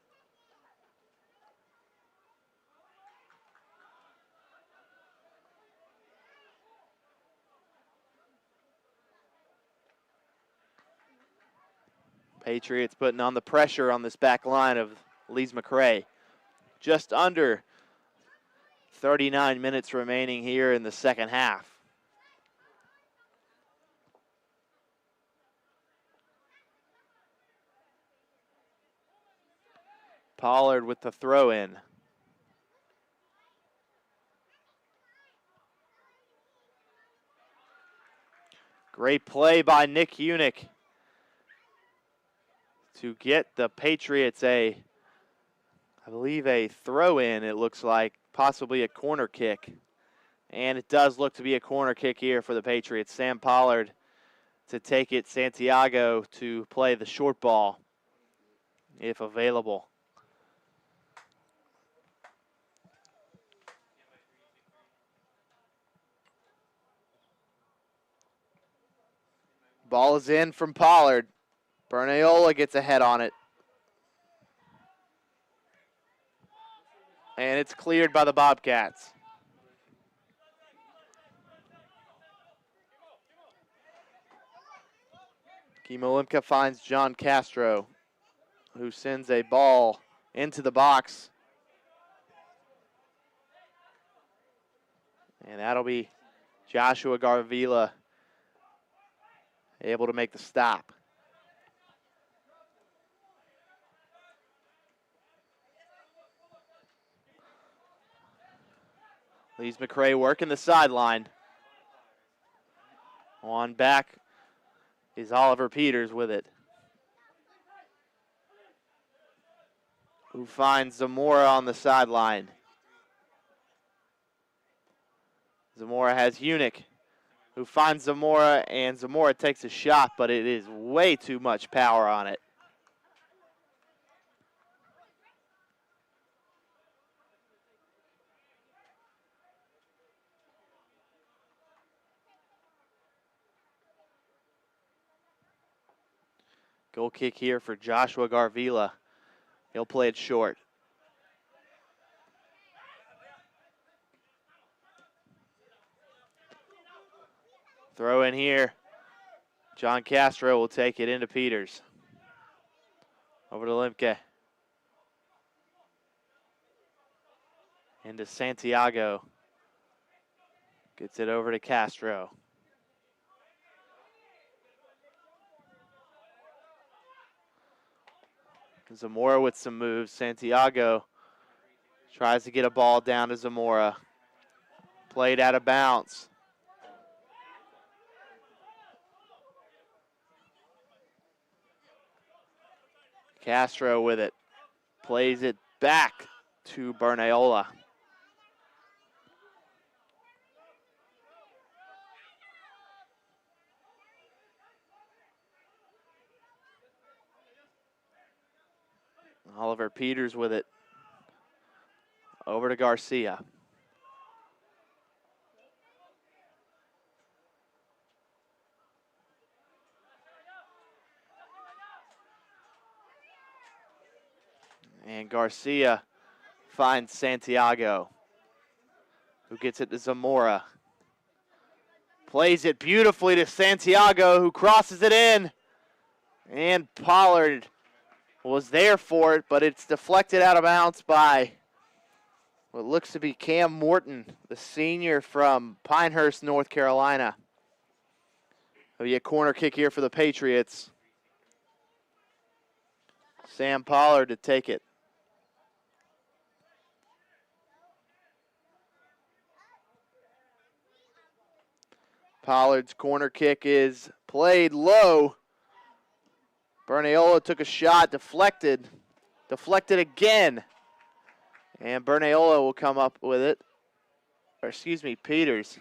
Patriots putting on the pressure on this back line of Lees-McRae. Just under 39 minutes remaining here in the second half. Pollard with the throw in. Great play by Nick Hunick to get the Patriots I believe a throw in, it looks like, possibly a corner kick. And it does look to be a corner kick here for the Patriots. Sam Pollard to take it, Santiago to play the short ball if available. Ball is in from Pollard. Bernayola gets a head on it. And it's cleared by the Bobcats. Kimo Limka finds John Castro, who sends a ball into the box. And that'll be Joshua Garvila able to make the stop. Lees-McRae working the sideline. On back is Oliver Peters with it, who finds Zamora on the sideline. Zamora has Hunick, who finds Zamora, and Zamora takes a shot, but it is way too much power on it. Goal kick here for Joshua Garvila. He'll play it short. Throw in here. John Castro will take it into Peters. Over to Limke. Into Santiago. Gets it over to Castro. Zamora with some moves. Santiago tries to get a ball down to Zamora. Played out of bounds. Castro with it. Plays it back to Bernayola. Oliver Peters with it. Over to Garcia. And Garcia finds Santiago, who gets it to Zamora. Plays it beautifully to Santiago, who crosses it in. And Pollard was there for it, but it's deflected out of bounds by what looks to be Cam Morton, the senior from Pinehurst, North Carolina. It'll be a corner kick here for the Patriots. Sam Pollard to take it. Pollard's corner kick is played low. Bernayola took a shot, deflected again. And Bernayola will come up with it. Or excuse me, Peters.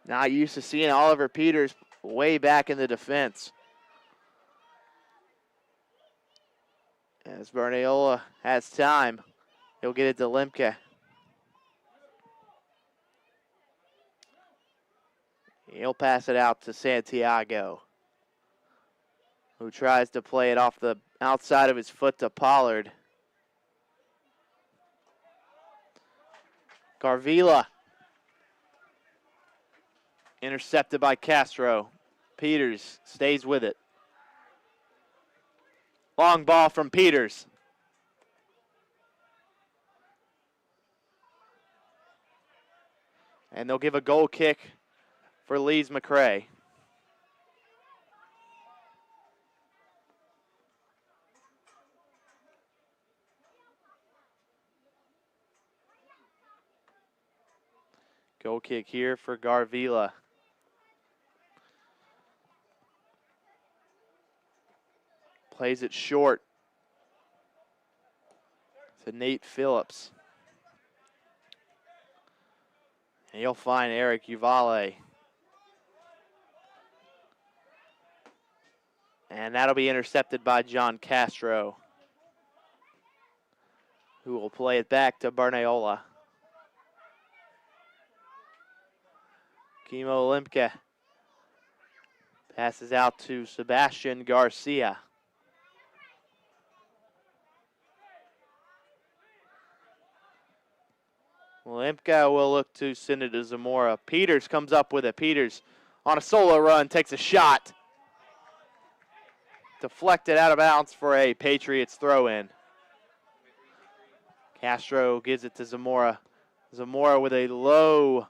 Not used to seeing Oliver Peters way back in the defense. As Bernayola has time, he'll get it to Lemke. He'll pass it out to Santiago, who tries to play it off the outside of his foot to Pollard. Garvila. Intercepted by Castro. Peters stays with it. Long ball from Peters. And they'll give a goal kick for Lees-McRae. Goal kick here for Garvila. Plays it short to Nate Phillips. And you'll find Eric Uvale. And that'll be intercepted by John Castro, who will play it back to Bernayola. Kimo Lemke passes out to Sebastian Garcia. Lemke will look to send it to Zamora. Peters comes up with it. Peters on a solo run takes a shot. Deflected out of bounds for a Patriots throw-in. Castro gives it to Zamora. Zamora with a low,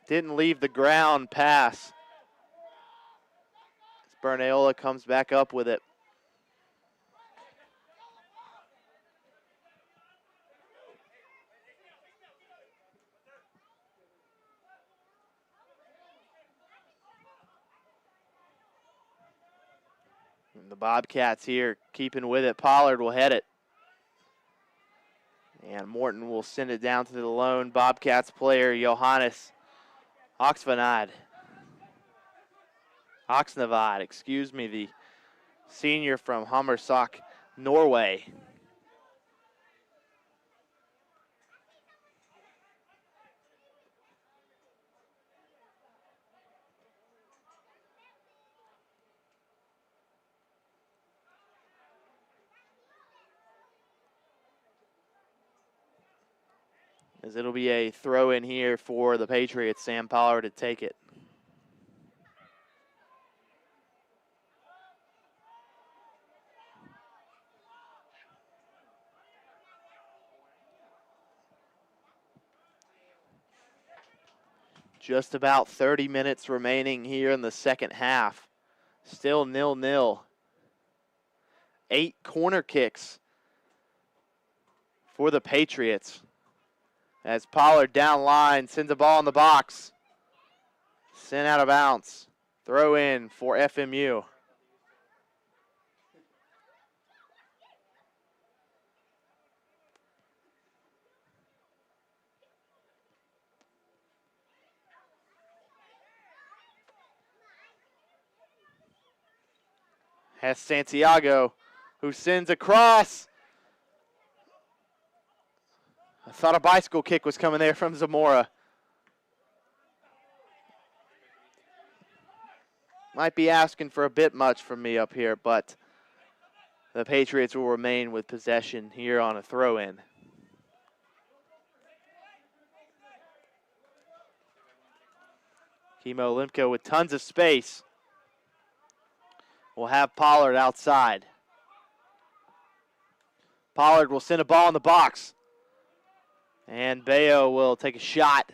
didn't leave the ground pass. Bernayola comes back up with it. And the Bobcats here keeping with it. Pollard will head it. And Morton will send it down to the lone Bobcats player, Johannes Oxnavad, the senior from Hammersok, Norway. As it'll be a throw in here for the Patriots. Sam Pollard to take it. Just about 30 minutes remaining here in the second half. Still 0-0. 8 corner kicks for the Patriots. As Pollard down line sends a ball in the box. Sent out of bounds. Throw in for FMU. Has Santiago, who sends across. I thought a bicycle kick was coming there from Zamora. Might be asking for a bit much from me up here, but the Patriots will remain with possession here on a throw-in. Kimo Limko with tons of space. We'll have Pollard outside. Pollard will send a ball in the box. And Bayo will take a shot.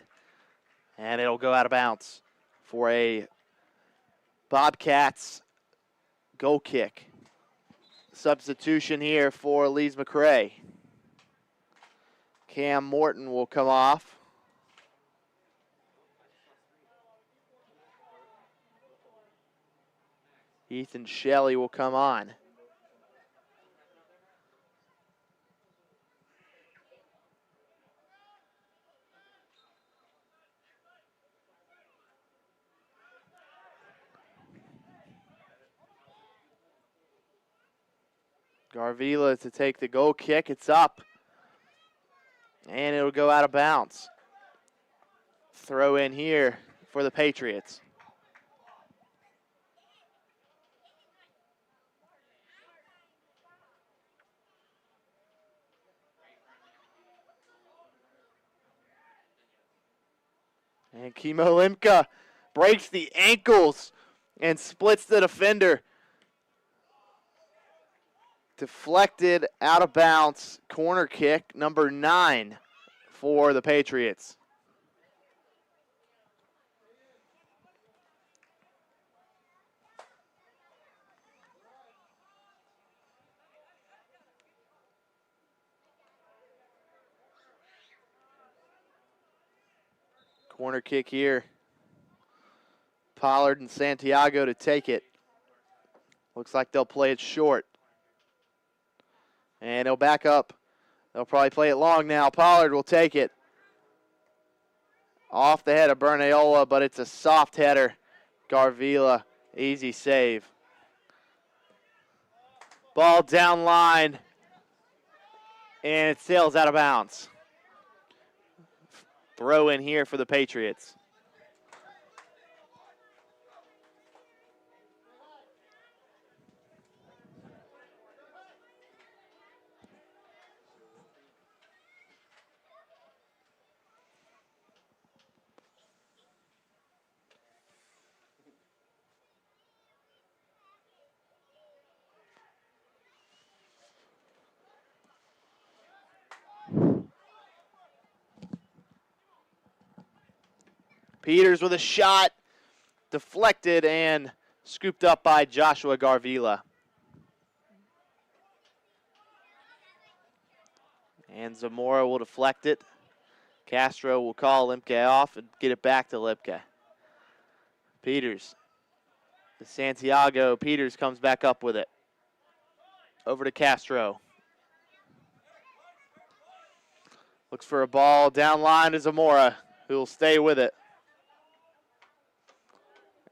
And it'll go out of bounds for a Bobcats goal kick. Substitution here for Lees-McRae. Cam Morton will come off. Ethan Shelley will come on. Garvila to take the goal kick. It's up. And it'll go out of bounds. Throw in here for the Patriots. And Kimo Limka breaks the ankles and splits the defender. Deflected out of bounds. Corner kick number 9 for the Patriots. Corner kick here. Pollard and Santiago to take it. Looks like they'll play it short. And he'll back up. They'll probably play it long now. Pollard will take it. Off the head of Bernayola, but it's a soft header. Garvila, easy save. Ball down line. And it sails out of bounds. Throw in here for the Patriots. Peters with a shot, deflected and scooped up by Joshua Garvila. And Zamora will deflect it. Castro will call Limke off and get it back to Limke. Peters to Santiago. Peters comes back up with it. Over to Castro. Looks for a ball down line to Zamora, who will stay with it.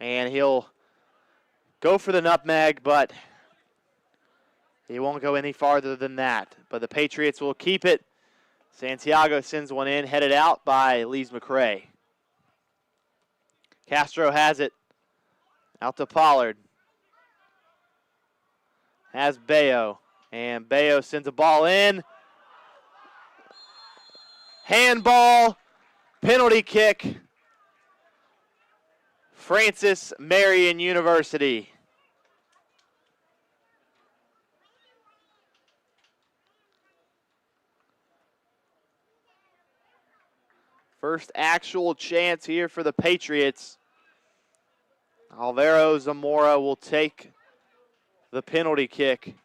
And he'll go for the nutmeg, but he won't go any farther than that. But the Patriots will keep it. Santiago sends one in, headed out by Lees-McRae. Castro has it. Out to Pollard. Has Bayo. And Bayo sends a ball in. Handball. Penalty kick. Francis Marion University. First actual chance here for the Patriots. Alvaro Zamora will take the penalty kick.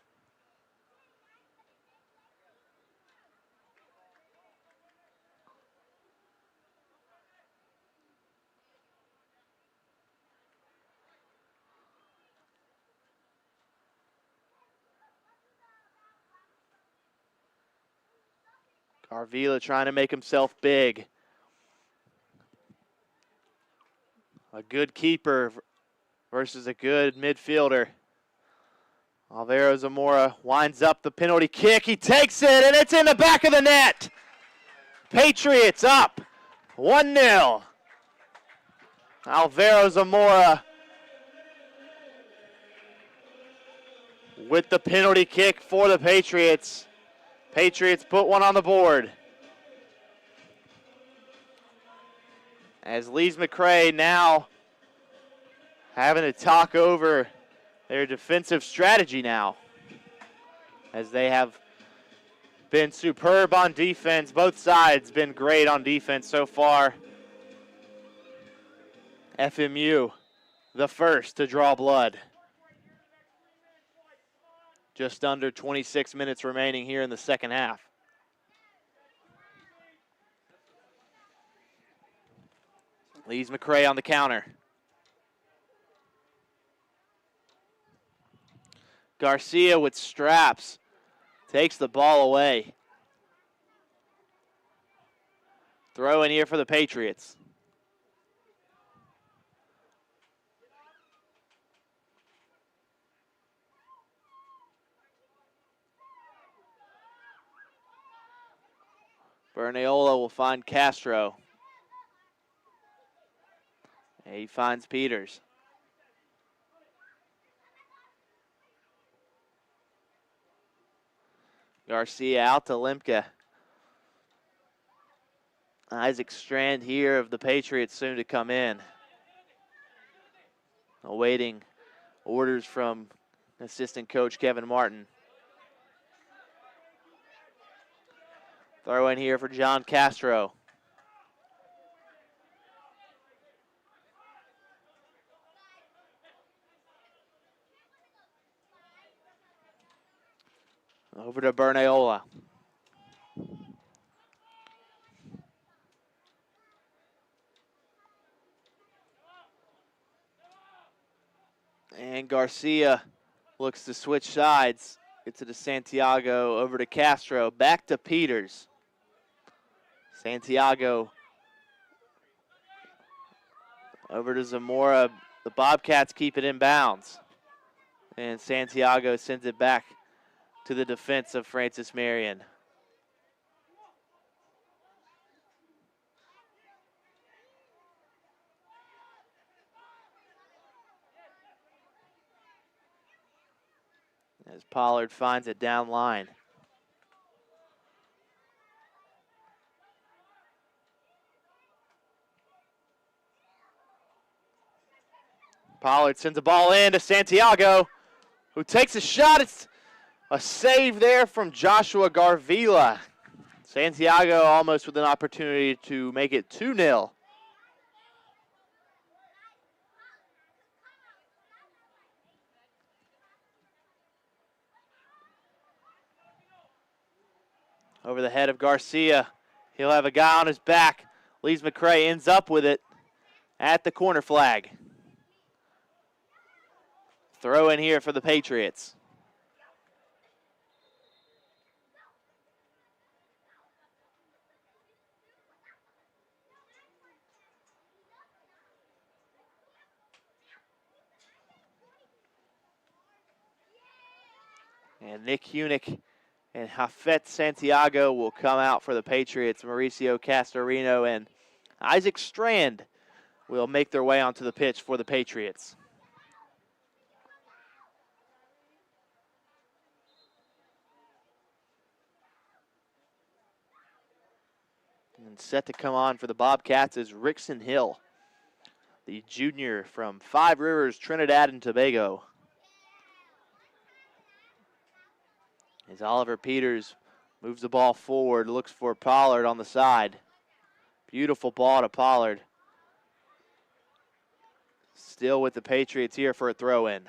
Garvila trying to make himself big. A good keeper versus a good midfielder. Alvaro Zamora winds up the penalty kick. He takes it, and it's in the back of the net. Patriots up 1-0. Alvaro Zamora with the penalty kick for the Patriots. Patriots put one on the board. As Lees-McRae now having to talk over their defensive strategy now, as they have been superb on defense. Both sides been great on defense so far. FMU, the first to draw blood. Just under 26 minutes remaining here in the second half. Lees-McRae on the counter. Garcia with straps takes the ball away. Throw in here for the Patriots. Bernayola will find Castro. And he finds Peters. Garcia out to Limke. Isaac Strand here of the Patriots soon to come in. Awaiting orders from assistant coach Kevin Martin. Throw in here for John Castro. Over to Bernayola. And Garcia looks to switch sides. Gets it to Santiago, over to Castro, back to Peters. Santiago over to Zamora. The Bobcats keep it in bounds. And Santiago sends it back to the defense of Francis Marion. As Pollard finds it down line. Pollard sends a ball in to Santiago, who takes a shot. It's a save there from Joshua Garvila. Santiago almost with an opportunity to make it 2-0. Over the head of Garcia. He'll have a guy on his back. Lees-McRae ends up with it at the corner flag. Throw in here for the Patriots. And Nick Hunick and Hafet Santiago will come out for the Patriots. Mauricio Castorino and Isaac Strand will make their way onto the pitch for the Patriots. And set to come on for the Bobcats is Rickson Hill, the junior from Five Rivers, Trinidad and Tobago. As Oliver Peters moves the ball forward, looks for Pollard on the side. Beautiful ball to Pollard. Still with the Patriots here for a throw-in.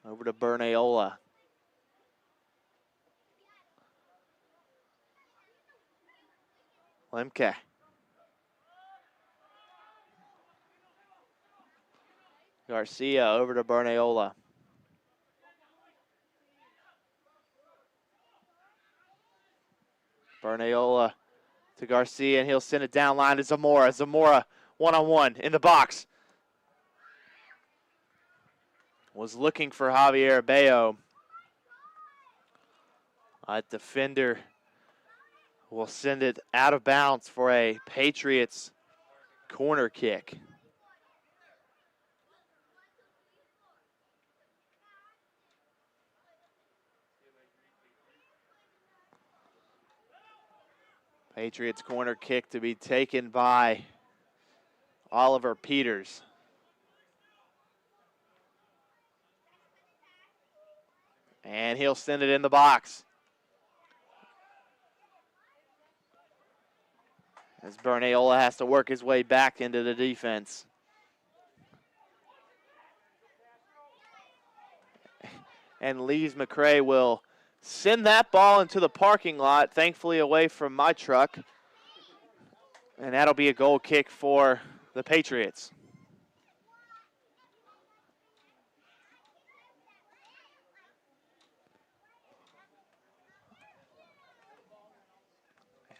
Over to Bernayola. Lemke. Garcia over to Bernayola. Bernayola to Garcia, and he'll send it down line to Zamora. Zamora one-on-one in the box. Was looking for Javier Bayo. A defender will send it out of bounds for a Patriots corner kick. Patriots corner kick to be taken by Oliver Peters. And he'll send it in the box. As Bernayola has to work his way back into the defense. And Lees-McRae will send that ball into the parking lot, thankfully away from my truck. And that'll be a goal kick for the Patriots.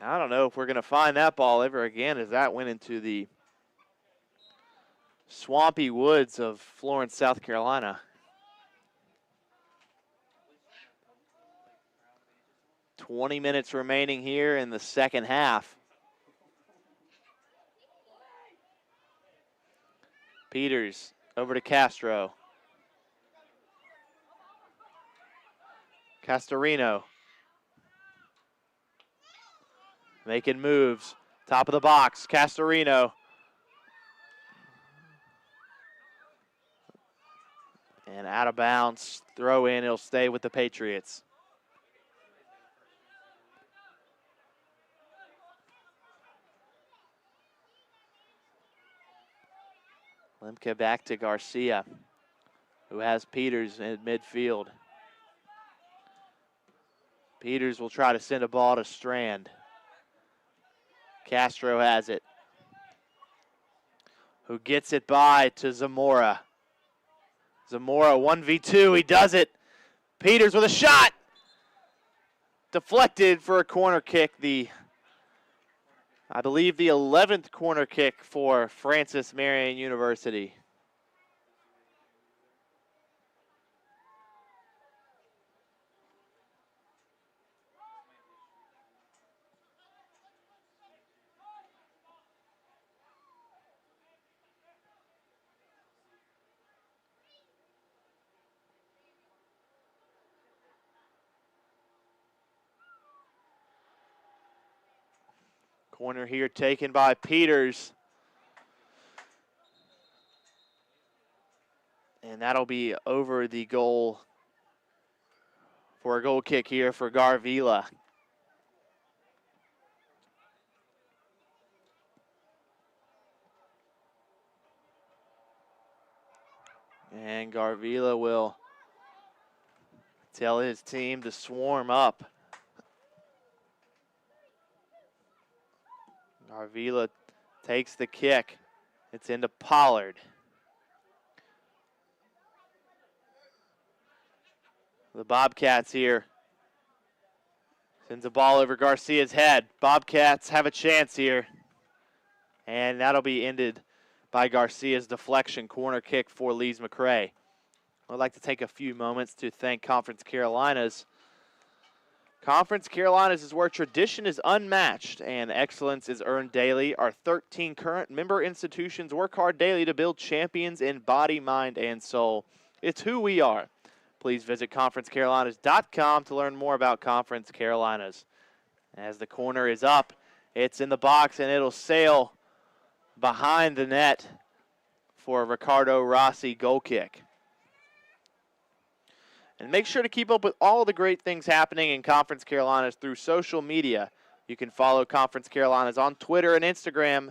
I don't know if we're going to find that ball ever again, as that went into the swampy woods of Florence, South Carolina. 20 minutes remaining here in the second half. Peters over to Castro. Castorino. Making moves. Top of the box. Castorino. And out of bounds. Throw in. It'll stay with the Patriots. Lemke back to Garcia, who has Peters in midfield. Peters will try to send a ball to Strand. Castro has it. Who gets it by to Zamora. Zamora 1v2, he does it. Peters with a shot. Deflected for a corner kick. I believe the 11th corner kick for Francis Marion University. Corner here taken by Peters. And that'll be over the goal for a goal kick here for Garvila. And Garvila will tell his team to swarm up. Garvila takes the kick. It's into Pollard. The Bobcats here. Sends a ball over Garcia's head. Bobcats have a chance here. And that'll be ended by Garcia's deflection. Corner kick for Lees-McRae. I'd like to take a few moments to thank Conference Carolinas. Conference Carolinas is where tradition is unmatched and excellence is earned daily. Our 13 current member institutions work hard daily to build champions in body, mind, and soul. It's who we are. Please visit conferencecarolinas.com to learn more about Conference Carolinas. As the corner is up, it's in the box and it'll sail behind the net for a Ricardo Rossi goal kick. And make sure to keep up with all the great things happening in Conference Carolinas through social media. You can follow Conference Carolinas on Twitter and Instagram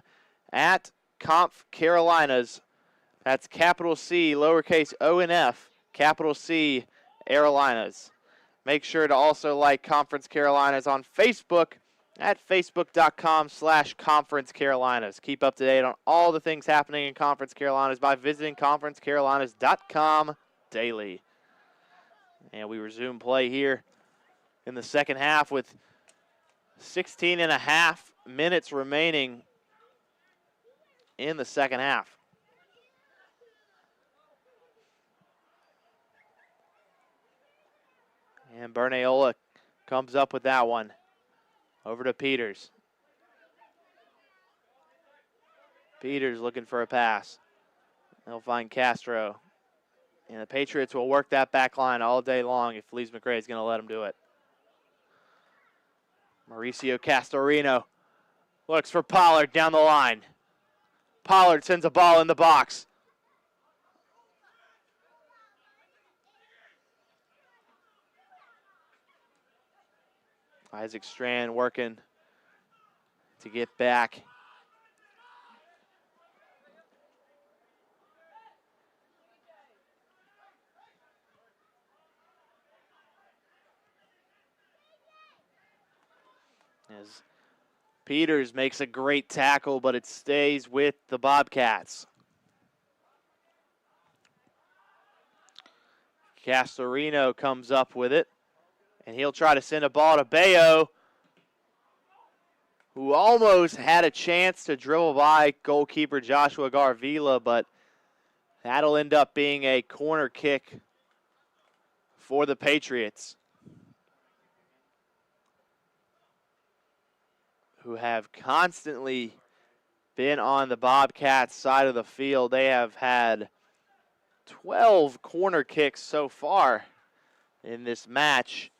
at Conf Carolinas. That's capital C, lowercase o and F, capital C, Carolinas. Make sure to also like Conference Carolinas on Facebook at facebook.com/Conference Carolinas. Keep up to date on all the things happening in Conference Carolinas by visiting conferencecarolinas.com daily. And we resume play here in the second half with 16 and a half minutes remaining in the second half. And Bernayola comes up with that one. Over to Peters. Peters looking for a pass. They'll find Castro. And the Patriots will work that back line all day long if Lees-McRae is going to let them do it. Mauricio Castorino looks for Pollard down the line. Pollard sends a ball in the box. Isaac Strand working to get back. As Peters makes a great tackle, but it stays with the Bobcats. Castorino comes up with it, and he'll try to send a ball to Bayo, who almost had a chance to dribble by goalkeeper Joshua Garvila, but that'll end up being a corner kick for the Patriots, who have constantly been on the Bobcats side of the field. They have had 12 corner kicks so far in this match.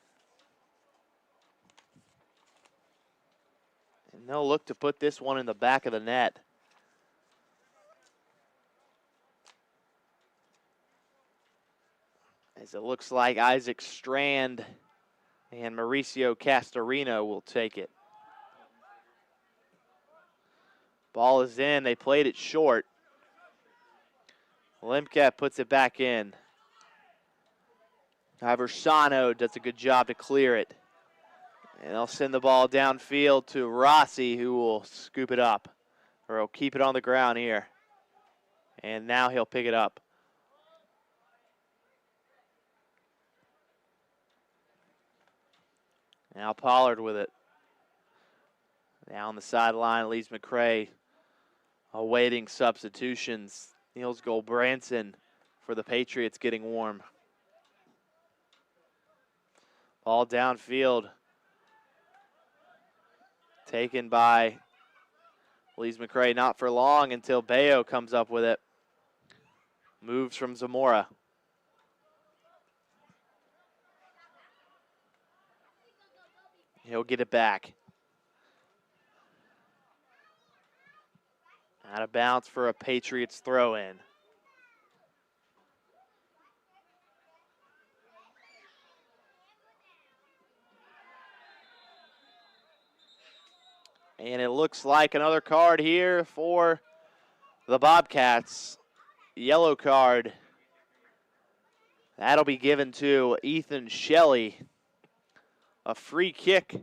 And they'll look to put this one in the back of the net. As it looks like Isaac Strand and Mauricio Castorino will take it. Ball is in. They played it short. Lemke puts it back in. Iversano does a good job to clear it. And they'll send the ball downfield to Rossi, who will scoop it up. Or he'll keep it on the ground here. And now he'll pick it up. Now Pollard with it. Down the sideline, Lees-McRae awaiting substitutions. Niels Goldbranson for the Patriots getting warm. Ball downfield. Taken by Lees-McRae, not for long until Bayo comes up with it. Moves from Zamora. He'll get it back. Out of bounds for a Patriots throw-in. And it looks like another card here for the Bobcats. Yellow card. That'll be given to Ethan Shelley. A free kick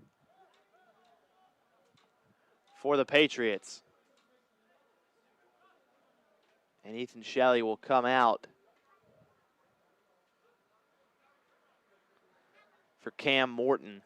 for the Patriots. And Ethan Shelley will come out for Cam Morton.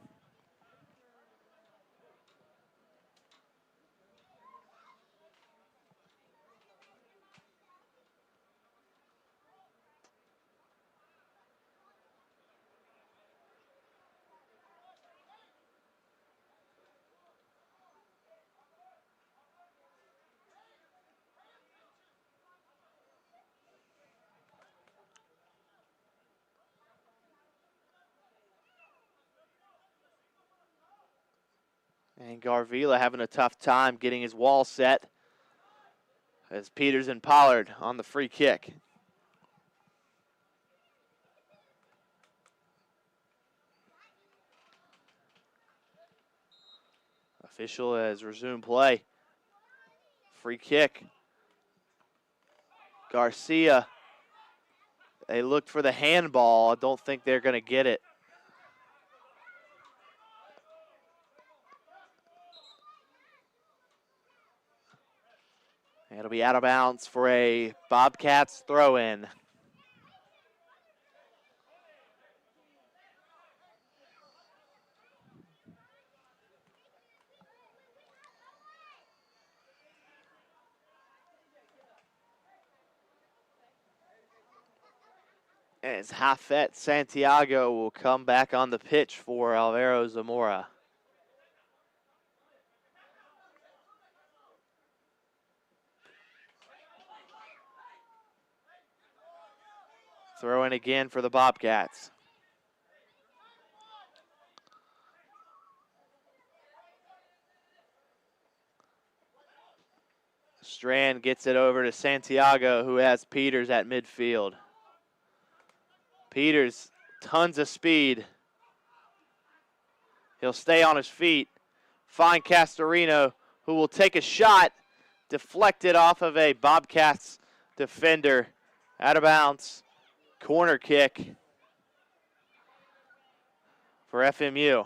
And Garvila having a tough time getting his wall set as Peters and Pollard on the free kick. Official has resumed play. Free kick. Garcia. They looked for the handball. I don't think they're going to get it. It'll be out of bounds for a Bobcats throw-in. As Hafet Santiago will come back on the pitch for Alvaro Zamora. Throw in again for the Bobcats. Strand gets it over to Santiago, who has Peters at midfield. Peters, tons of speed. He'll stay on his feet. Find Castorino, who will take a shot, deflected off of a Bobcats defender. Out of bounds. Corner kick for FMU.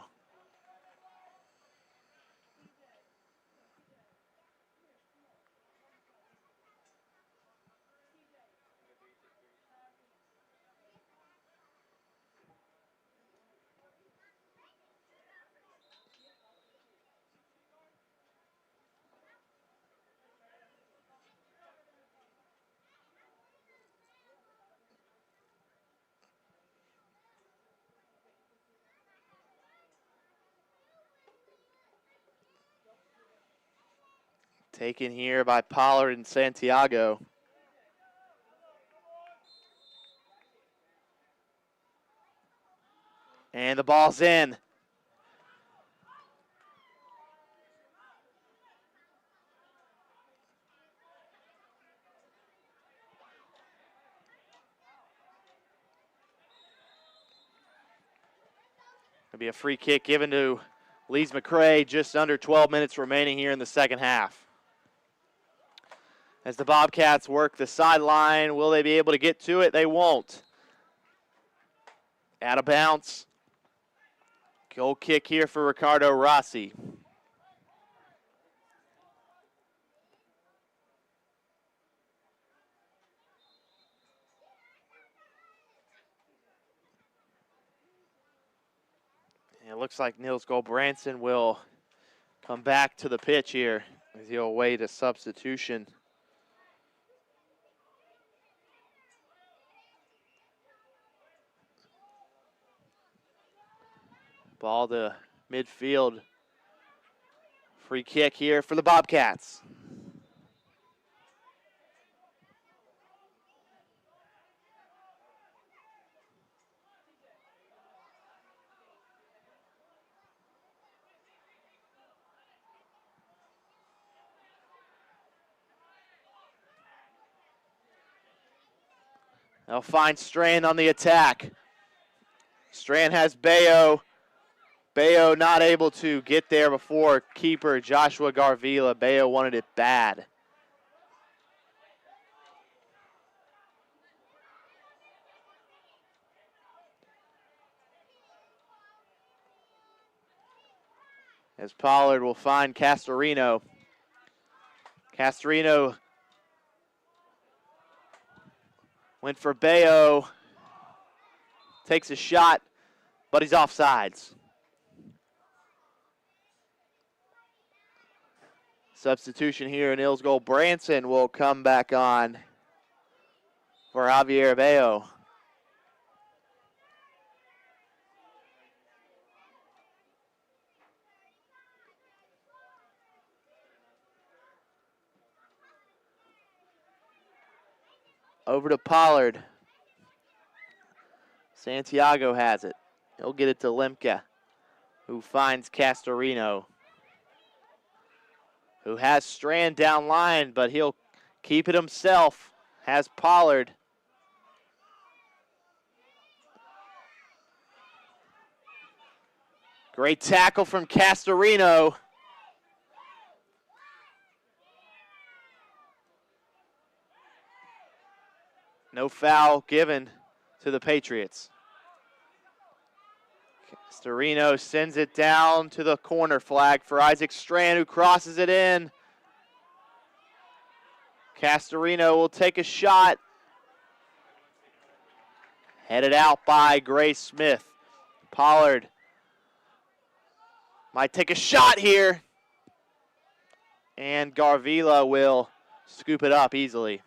Taken here by Pollard and Santiago. And the ball's in. It'll be a free kick given to Lees-McRae, just under 12 minutes remaining here in the second half. As the Bobcats work the sideline, will they be able to get to it? They won't. Out of bounds. Goal kick here for Ricardo Rossi. And it looks like Nils Goldbranson will come back to the pitch here as he'll await a substitution. Ball to midfield. Free kick here for the Bobcats. They'll find Strand on the attack. Strand has Bayo. Bayo not able to get there before keeper Joshua Garvila. Bayo wanted it bad. As Pollard will find Castorino. Castorino went for Bayo. Takes a shot, but he's offsides. Substitution here, Nils Goldbranson will come back on for Javier Bayo. Over to Pollard. Santiago has it. He'll get it to Lemke, who finds Castorino, who has Strand down line, but he'll keep it himself. Has Pollard. Great tackle from Castorino. No foul given to the Patriots. Castorino sends it down to the corner flag for Isaac Strand, who crosses it in. Castorino will take a shot. Headed out by Gray Smith. Pollard might take a shot here. And Garvila will scoop it up easily.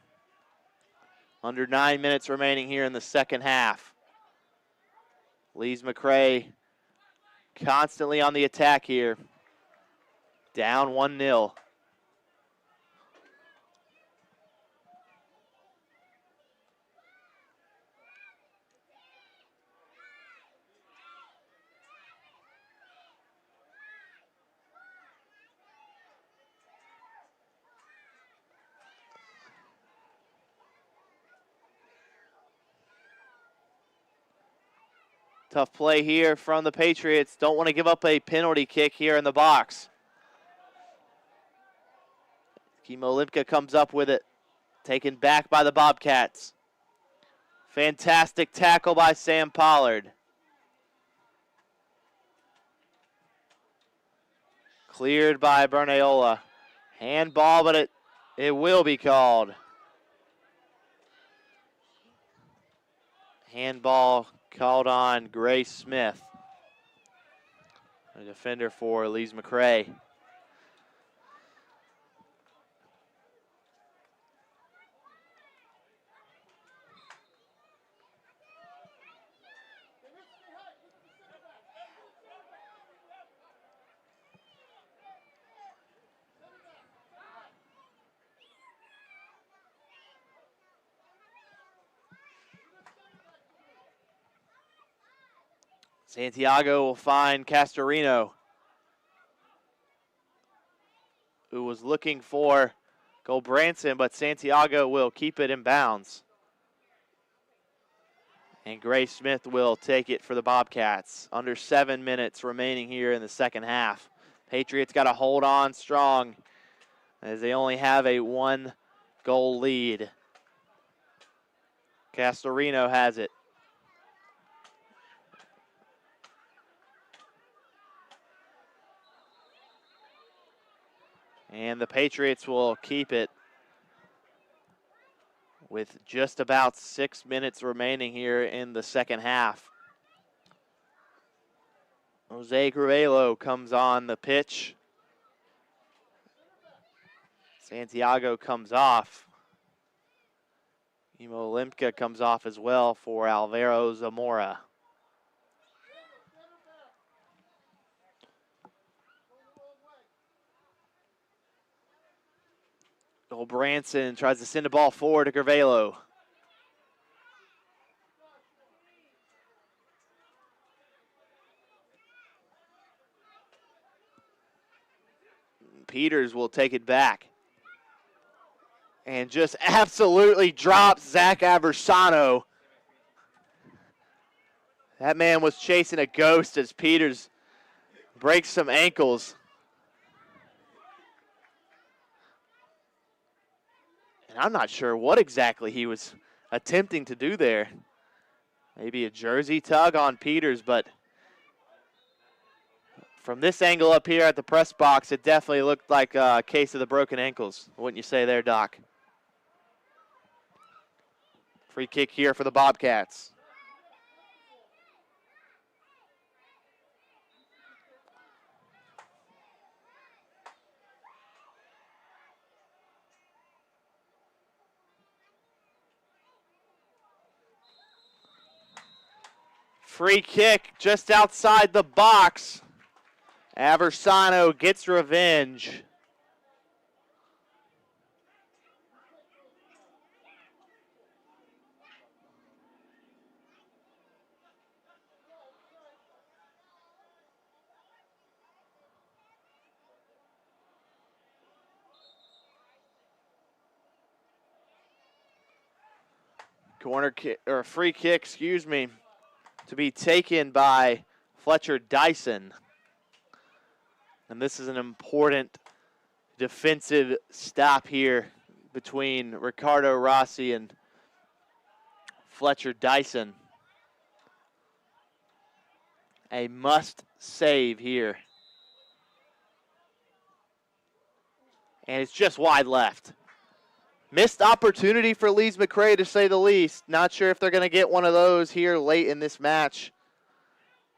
Under 9 minutes remaining here in the second half. Lees-McRae constantly on the attack here. Down 1-0. Tough play here from the Patriots. Don't want to give up a penalty kick here in the box. Kimo Limka comes up with it. Taken back by the Bobcats. Fantastic tackle by Sam Pollard. Cleared by Bernayola. Handball, but it will be called. Handball called on Grace Smith, a defender for Lees-McRae. Santiago will find Castorino, who was looking for Goldbranson, but Santiago will keep it in bounds. And Grace Smith will take it for the Bobcats. Under 7 minutes remaining here in the second half. Patriots got to hold on strong as they only have a 1-goal lead. Castorino has it. And the Patriots will keep it with just about 6 minutes remaining here in the second half. Jose Crivelo comes on the pitch. Santiago comes off. Imo Limka comes off as well for Alvaro Zamora. Branson tries to send the ball forward to Crivelo. Peters will take it back. And just absolutely drops Zach Aversano. That man was chasing a ghost as Peters breaks some ankles. And I'm not sure what exactly he was attempting to do there. Maybe a jersey tug on Peters, but from this angle up here at the press box, it definitely looked like a case of the broken ankles. Wouldn't you say there, Doc? Free kick here for the Bobcats. Free kick just outside the box. Aversano gets revenge. Corner kick, or free kick, excuse me, to be taken by Fletcher Dyson. And this is an important defensive stop here between Ricardo Rossi and Fletcher Dyson. A must save here. And it's just wide left. Missed opportunity for Lees-McRae, to say the least. Not sure if they're going to get one of those here late in this match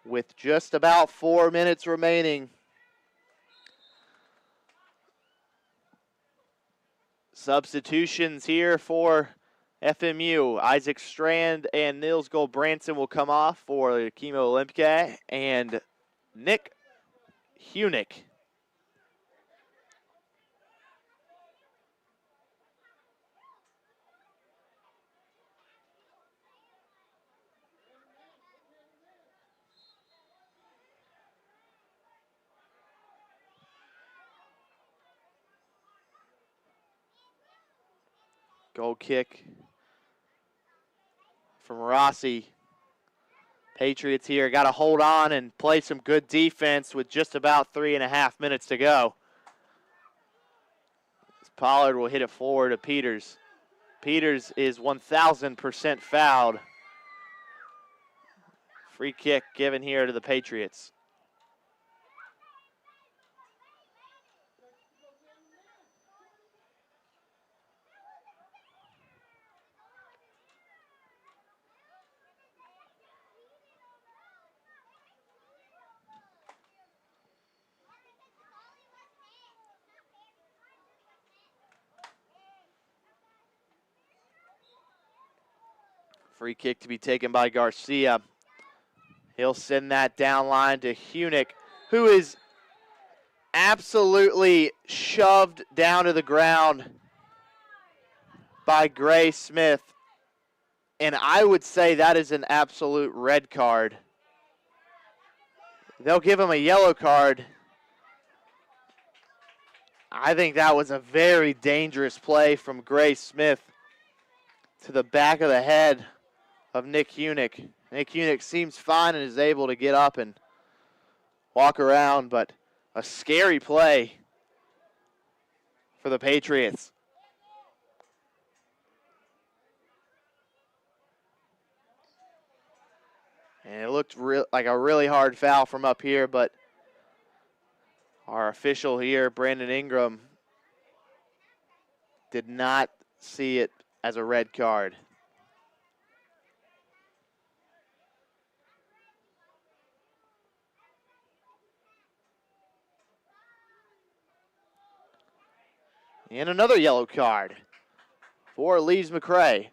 with just about 4 minutes remaining. Substitutions here for FMU, Isaac Strand and Nils Gold-Branson will come off for Chemo Olympique, and Nick Hunick. Goal kick from Rossi. Patriots here got to hold on and play some good defense with just about 3.5 minutes to go. Pollard will hit it forward to Peters. Peters is 1,000% fouled. Free kick given here to the Patriots. Free kick to be taken by Garcia. He'll send that down line to Hunick, who is absolutely shoved down to the ground by Gray Smith. And I would say that is an absolute red card. They'll give him a yellow card. I think that was a very dangerous play from Gray Smith to the back of the head of Nick Hunick. Nick Hunick seems fine and is able to get up and walk around, but a scary play for the Patriots. And it looked like a really hard foul from up here, but our official here, Brandon Ingram, did not see it as a red card. And another yellow card for Lees-McRae.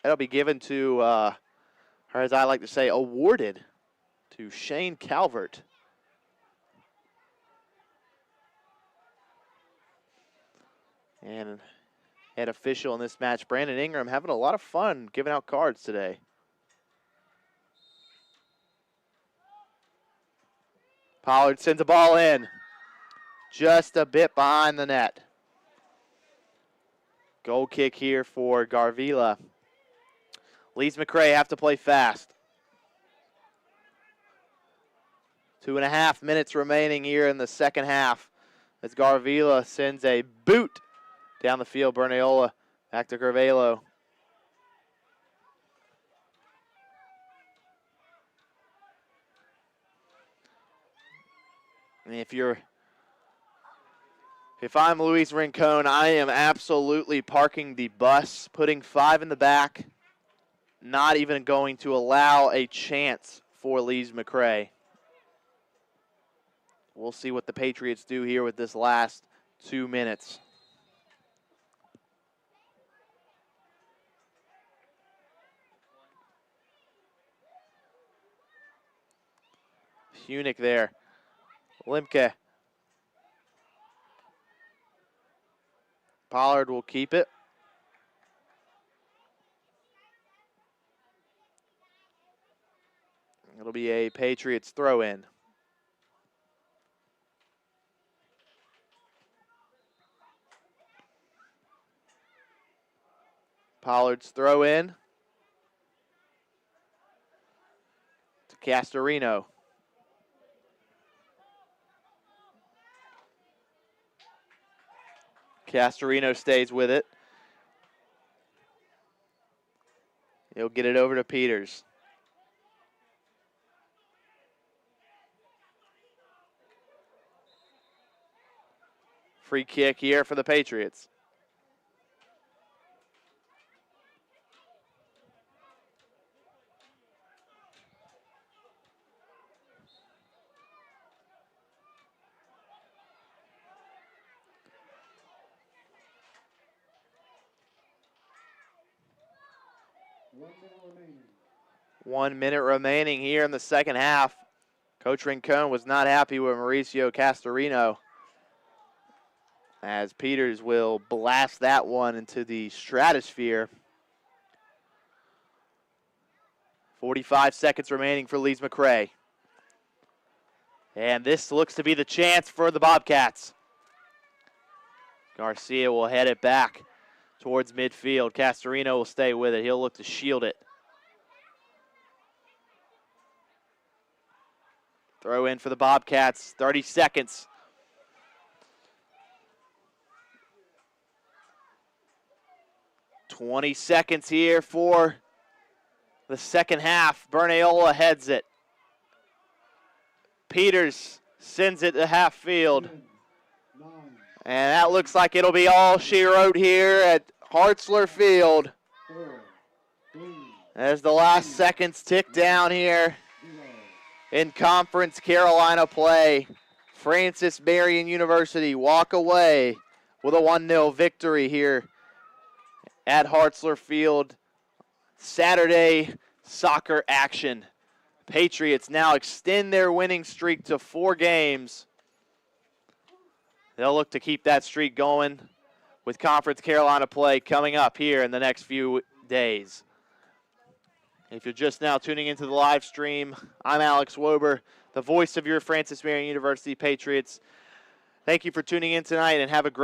That'll be given to, or as I like to say, awarded to Shane Calvert. And head official in this match, Brandon Ingram, having a lot of fun giving out cards today. Pollard sends a ball in. Just a bit behind the net. Goal kick here for Garvila. Lees-McRae have to play fast. 2.5 minutes remaining here in the second half as Garvila sends a boot down the field. Bernayola back to Carvalho. And if I'm Luis Rincon, I am absolutely parking the bus, putting 5 in the back, not even going to allow a chance for Lees-McRae. We'll see what the Patriots do here with this last 2 minutes. Hunick there. Limke. Pollard will keep it. It'll be a Patriots throw-in. Pollard's throw-in to Castorino. Castorino stays with it. He'll get it over to Peters. Free kick here for the Patriots. 1 minute remaining here in the second half. Coach Rincon was not happy with Mauricio Castorino, as Peters will blast that one into the stratosphere. 45 seconds remaining for Lees-McRae. And this looks to be the chance for the Bobcats. Garcia will head it back towards midfield. Castorino will stay with it. He'll look to shield it. Throw in for the Bobcats, 30 seconds. $20 seconds here for the second half. Bernayola heads it. Peters sends it to half field. And that looks like it'll be all she wrote here at Hartzler Field as the last seconds tick down here in Conference Carolina play. Francis Marion University walk away with a 1-0 victory here at Hartzler Field. Saturday soccer action. Patriots now extend their winning streak to 4 games. They'll look to keep that streak going with Conference Carolina play coming up here in the next few days. If you're just now tuning into the live stream, I'm Alex Wober, the voice of your Francis Marion University Patriots. Thank you for tuning in tonight and have a great